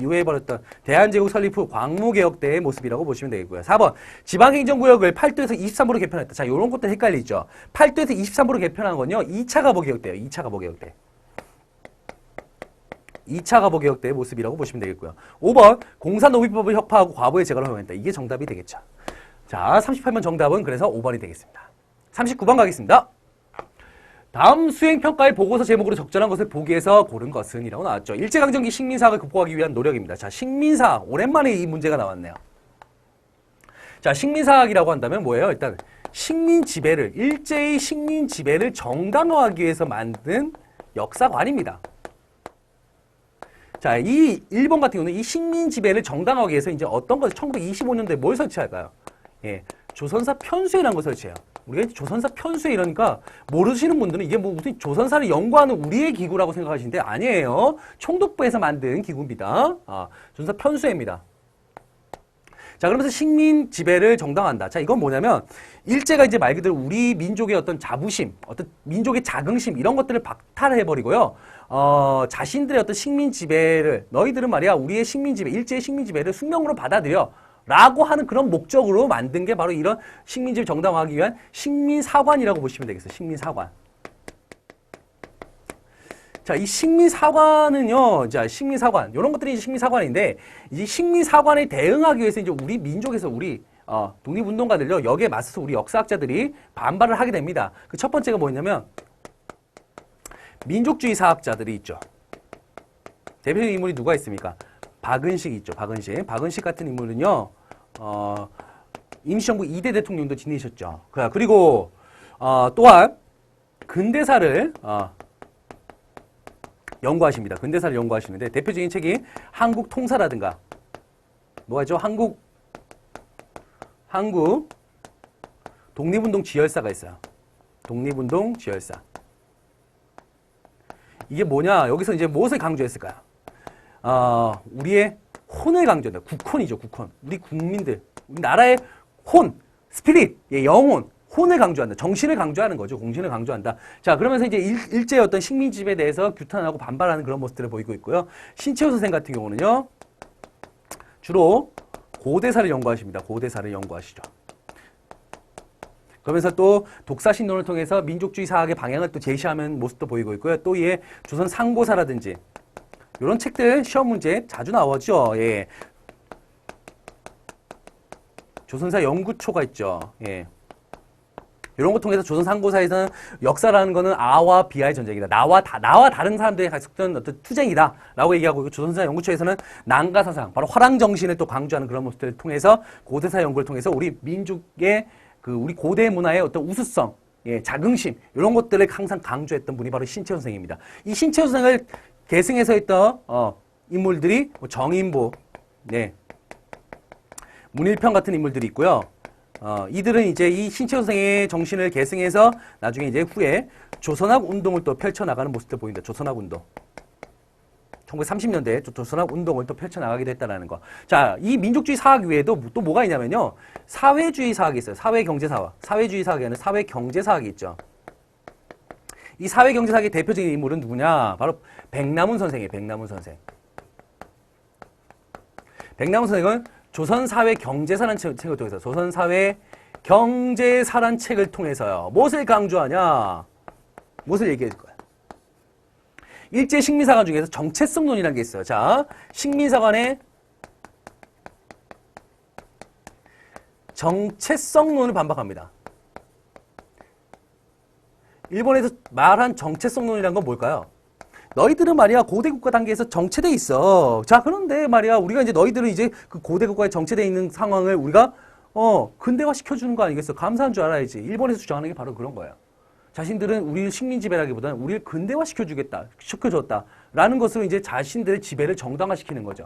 Speaker 1: 이후에 벌였던 대한제국 설립 후 광무개혁 때의 모습이라고 보시면 되겠고요. 4번 지방행정구역을 8도에서 23도로 개편했다. 자, 이런 것들 헷갈리죠. 8도에서 23도로 개편한 건요. 2차 가보개혁 때예요. 2차 가보개혁 때. 2차 가보개혁 때의 모습이라고 보시면 되겠고요. 5번 공사노비법을 혁파하고 과부의 재가를 허용했다. 이게 정답이 되겠죠. 자, 38번 정답은 그래서 5번이 되겠습니다. 39번 가겠습니다. 다음 수행평가의 보고서 제목으로 적절한 것을 보기에서 고른 것은 이라고 나왔죠. 일제강점기 식민사학을 극복하기 위한 노력입니다. 자, 식민사학. 오랜만에 이 문제가 나왔네요. 자, 식민사학이라고 한다면 뭐예요? 일단 식민지배를, 일제의 식민지배를 정당화하기 위해서 만든 역사관입니다. 자, 이 일본 같은 경우는 이 식민 지배를 정당화하기 위해서 이제 어떤 것을 1925년도에 뭘 설치할까요? 예, 조선사 편수회라는 걸 설치해요. 우리가 조선사 편수회 이러니까 모르시는 분들은 이게 뭐 무슨 조선사를 연구하는 우리의 기구라고 생각하시는데 아니에요. 총독부에서 만든 기구입니다. 조선사 편수회입니다. 자, 그러면서 식민 지배를 정당화한다. 자, 이건 뭐냐면 일제가 이제 말 그대로 우리 민족의 어떤 자부심, 어떤 민족의 자긍심 이런 것들을 박탈해버리고요. 자신들의 어떤 식민 지배를 너희들은 말이야 우리의 식민 지배, 일제의 식민 지배를 숙명으로 받아들여 라고 하는 그런 목적으로 만든 게 바로 이런 식민 지배 정당화하기 위한 식민사관이라고 보시면 되겠어요. 식민사관. 자, 이 식민사관은요, 자, 식민사관, 이런 것들이 이제 식민사관인데, 이 식민사관에 대응하기 위해서 이제 우리 민족에서 우리, 독립운동가들요, 여기에 맞서서 우리 역사학자들이 반발을 하게 됩니다. 그 첫 번째가 뭐였냐면, 민족주의 사학자들이 있죠. 대표적인 인물이 누가 있습니까? 박은식이 있죠, 박은식. 박은식 같은 인물은요, 임시정부 2대 대통령도 지내셨죠. 그리고, 또한, 근대사를, 연구하십니다. 근대사를 연구하시는데 대표적인 책이 한국 통사라든가 뭐가죠? 한국 독립운동 지열사가 있어요. 독립운동 지열사. 이게 뭐냐? 여기서 이제 무엇을 강조했을까요? 우리의 혼을 강조한다. 국혼이죠, 국혼. 우리 국민들, 우리 나라의 혼, 스피릿, 예, 영혼, 혼을 강조한다. 정신을 강조하는 거죠. 공신을 강조한다. 자, 그러면서 이제 일제의 어떤 식민지배에 대해서 규탄하고 반발하는 그런 모습들을 보이고 있고요. 신채호 선생 같은 경우는요, 주로 고대사를 연구하십니다. 고대사를 연구하시죠. 그러면서 또 독사신론을 통해서 민족주의 사학의 방향을 또 제시하는 모습도 보이고 있고요. 또 이에 조선 상고사라든지 이런 책들 시험 문제 자주 나오죠. 예. 조선사 연구초가 있죠. 예. 이런 거 통해서 조선 상고사에서는 역사라는 거는 아와 비아의 전쟁이다. 나와 다른 사람들이 가졌던 어떤 투쟁이다. 라고 얘기하고 있고, 조선사 연구초에서는 난가사상, 바로 화랑정신을 또 강조하는 그런 모습들을 통해서 고대사 연구를 통해서 우리 민족의 우리 고대 문화의 어떤 우수성, 예, 자긍심, 이런 것들을 항상 강조했던 분이 바로 신채호 선생입니다. 이 신채호 선생을 계승해서 했던, 인물들이 정인보, 네, 문일평 같은 인물들이 있고요. 이들은 이제 이 신채호 선생의 정신을 계승해서 나중에 이제 후에 조선학 운동을 또 펼쳐나가는 모습도 보인다. 조선학 운동. 1930년대에 조선학 운동을 또 펼쳐나가기도 했다는 거. 자, 이 민족주의 사학 외에도 또 뭐가 있냐면요. 사회주의 사학이 있어요. 사회경제사학. 사회주의 사학이 아니라 사회경제사학이 있죠. 이 사회경제사학의 대표적인 인물은 누구냐? 바로 백남훈 선생이에요. 백남훈 선생. 백남훈 선생은 조선사회경제사라는 책을 통해서 조선사회경제사라는 책을 통해서요. 무엇을 강조하냐? 무엇을 얘기해 줄 거야? 일제 식민사관 중에서 정체성론이라는 게 있어요. 자, 식민사관의 정체성론을 반박합니다. 일본에서 말한 정체성론이란 건 뭘까요? 너희들은 말이야 고대국가 단계에서 정체돼 있어. 자, 그런데 말이야 우리가 이제 너희들은 이제 그 고대국가에 정체돼 있는 상황을 우리가 근대화 시켜주는 거 아니겠어? 감사한 줄 알아야지. 일본에서 주장하는 게 바로 그런 거예요. 자신들은 우리를 식민지배라기보다는 우리를 근대화 시켜줬다라는 것으로 이제 자신들의 지배를 정당화시키는 거죠.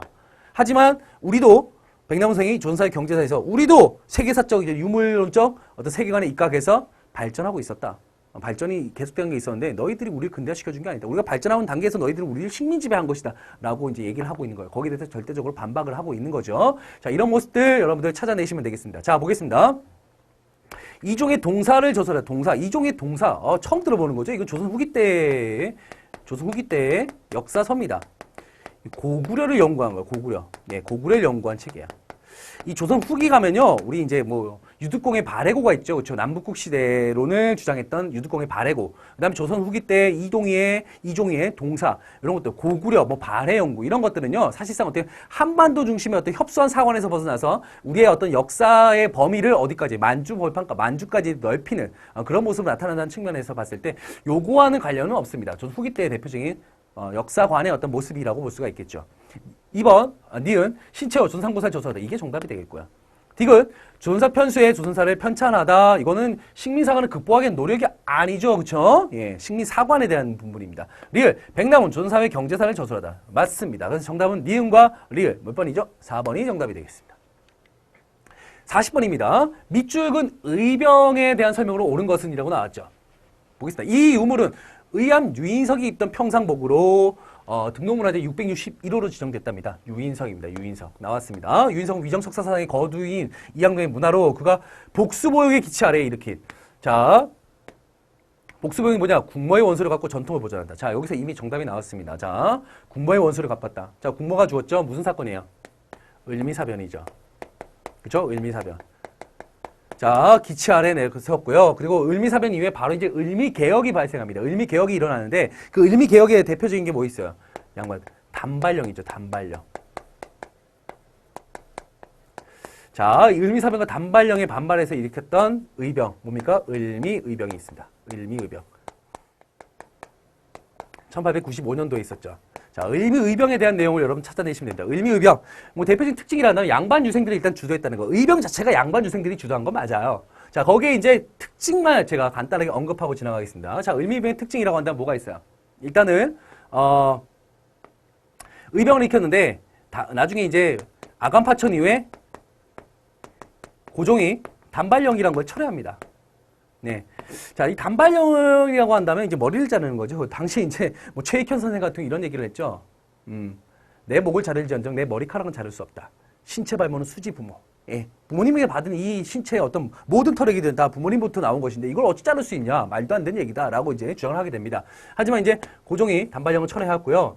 Speaker 1: 하지만 우리도 백남훈 선생이 조선사회 경제사에서 우리도 세계사적 이제 유물론적 어떤 세계관에 입각해서 발전하고 있었다. 발전이 계속되는 게 있었는데 너희들이 우리를 근대화시켜준 게 아니다. 우리가 발전하는 단계에서 너희들은 우리를 식민지배한 것이다. 라고 이제 얘기를 하고 있는 거예요. 거기에 대해서 절대적으로 반박을 하고 있는 거죠. 자, 이런 모습들 여러분들 찾아내시면 되겠습니다. 자, 보겠습니다. 이종의 동사를 조사하라. 동사. 이종의 동사. 처음 들어보는 거죠. 이거 조선 후기 때의 역사서입니다. 고구려를 연구한 거예요. 고구려. 네, 고구려를 연구한 책이야. 이 조선 후기 가면요. 우리 이제 뭐 유득공의 발해고가 있죠. 그렇죠. 남북국 시대론을 주장했던 유득공의 발해고. 그다음에 조선 후기 때 이종희의 동사 이런 것들 고구려 뭐 발해 연구 이런 것들은요. 사실상 어떻게 한반도 중심의 어떤 협소한 사관에서 벗어나서 우리의 어떤 역사의 범위를 어디까지 만주까지 넓히는 그런 모습으로 나타난다는 측면에서 봤을 때 요거와는 관련은 없습니다. 조선 후기 때의 대표적인 역사관의 어떤 모습이라고 볼 수가 있겠죠. 2번, 니은, 신채호 조선상고사를 조사하다. 이게 정답이 되겠고요. 디귿, 조선사 편수에 조선사를 편찬하다. 이거는 식민사관을 극복하기 위한 노력이 아니죠. 그쵸? 예, 식민사관에 대한 부분입니다. 리을, 백남훈, 조선사회 경제사를 조사하다. 맞습니다. 그래서 정답은 니은과 리을. 몇 번이죠? 4번이 정답이 되겠습니다. 40번입니다. 밑줄은 의병에 대한 설명으로 옳은 것은 이라고 나왔죠. 보겠습니다. 이 유물은 의암 유인석이 입던 평상복으로 등록문화재 661호로 지정됐답니다. 유인석입니다. 유인석. 나왔습니다. 유인석은 위정석사사상의 거두인 이항동의 문화로 그가 복수보역의 기치 아래에 일으킨. 자, 복수보역이 뭐냐? 국모의 원수를 갖고 전통을 보존한다. 자, 여기서 이미 정답이 나왔습니다. 자, 국모의 원수를 갚았다. 자, 국모가 주었죠? 무슨 사건이에요? 을미사변이죠. 그쵸? 을미사변. 자, 기치 아래 세웠고요. 그리고 을미사변 이후에 바로 이제 을미개혁이 발생합니다. 을미개혁이 일어나는데 그 을미개혁의 대표적인 게 뭐 있어요? 양반 단발령이죠. 단발령. 자, 을미사변과 단발령에 반발해서 일으켰던 의병 뭡니까? 을미의병이 있습니다. 을미의병. 1895년도에 있었죠. 자, 을미의병에 대한 내용을 여러분 찾아내시면 됩니다. 을미의병. 뭐 대표적인 특징이라면 양반 유생들이 일단 주도했다는 거. 의병 자체가 양반 유생들이 주도한 건 맞아요. 자, 거기에 이제 특징만 제가 간단하게 언급하고 지나가겠습니다. 자, 을미의병의 특징이라고 한다면 뭐가 있어요? 일단은 의병을 일으켰는데 나중에 이제 아간파천 이후에 고종이 단발령이라는 걸 철회합니다. 네. 자, 이 단발령이라고 한다면 이제 머리를 자르는 거죠. 당시 이제 뭐 최익현 선생 같은 이런 얘기를 했죠. 내 목을 자를지언정 내 머리카락은 자를 수 없다. 신체 발모는 수지 부모. 예. 부모님에게 받은 이 신체의 어떤 모든 털에기든 다 부모님부터 나온 것인데 이걸 어찌 자를 수 있냐? 말도 안 되는 얘기다라고 이제 주장을 하게 됩니다. 하지만 이제 고종이 단발령을 철회하고요.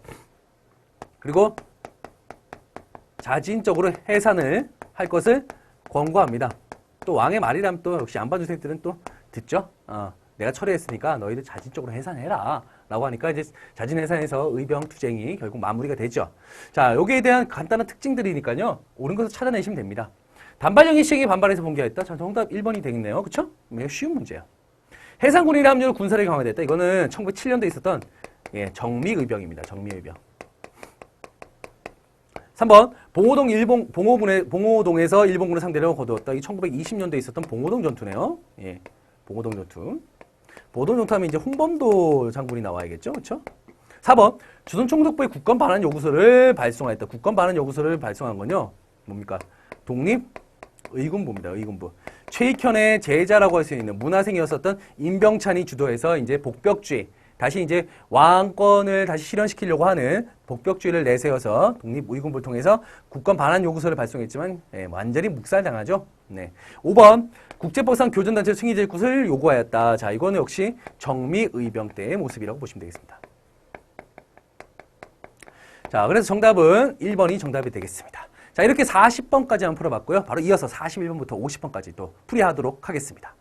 Speaker 1: 그리고 자진적으로 해산을 할 것을 권고합니다. 또 왕의 말이라면 또 역시 안반주색들은 또 듣죠. 내가 철회했으니까 너희들 자진적으로 해산해라 라고 하니까 이제 자진 해산해서 의병 투쟁이 결국 마무리가 되죠. 자, 여기에 대한 간단한 특징들이니까요. 옳은 것을 찾아내시면 됩니다. 단발령의 시행에 반발해서 봉기했다. 자, 정답 1번이 되겠네요. 그쵸? 매우 쉬운 문제예요. 해상군인의 합류로 군사력이 강화됐다. 이거는 1907년도에 있었던 정미의병입니다. 정미의병. 3번 봉오동에서 일본군을 상대로 거두었다. 이 1920년도에 있었던 봉오동 전투네요. 예, 봉오동 전투. 봉오동 전투하면 이제 홍범도 장군이 나와야겠죠, 그렇죠? 4번 조선 총독부의 국권 반환 요구서를 발송하였다. 국권 반환 요구서를 발송한 건요, 뭡니까? 독립의군부입니다. 의군부. 최익현의 제자라고 할 수 있는 문화생이었었던 임병찬이 주도해서 이제 복벽주의. 다시 이제 왕권을 다시 실현시키려고 하는 복벽주의를 내세워서 독립의군부를 통해서 국권 반환 요구서를 발송했지만 완전히 묵살당하죠. 네. 5번 국제법상 교전단체 승리될 것을 요구하였다. 자, 이거는 역시 정미의병 때의 모습이라고 보시면 되겠습니다. 자, 그래서 정답은 1번이 정답이 되겠습니다. 자, 이렇게 40번까지 한번 풀어봤고요. 바로 이어서 41번부터 50번까지 또 풀이하도록 하겠습니다.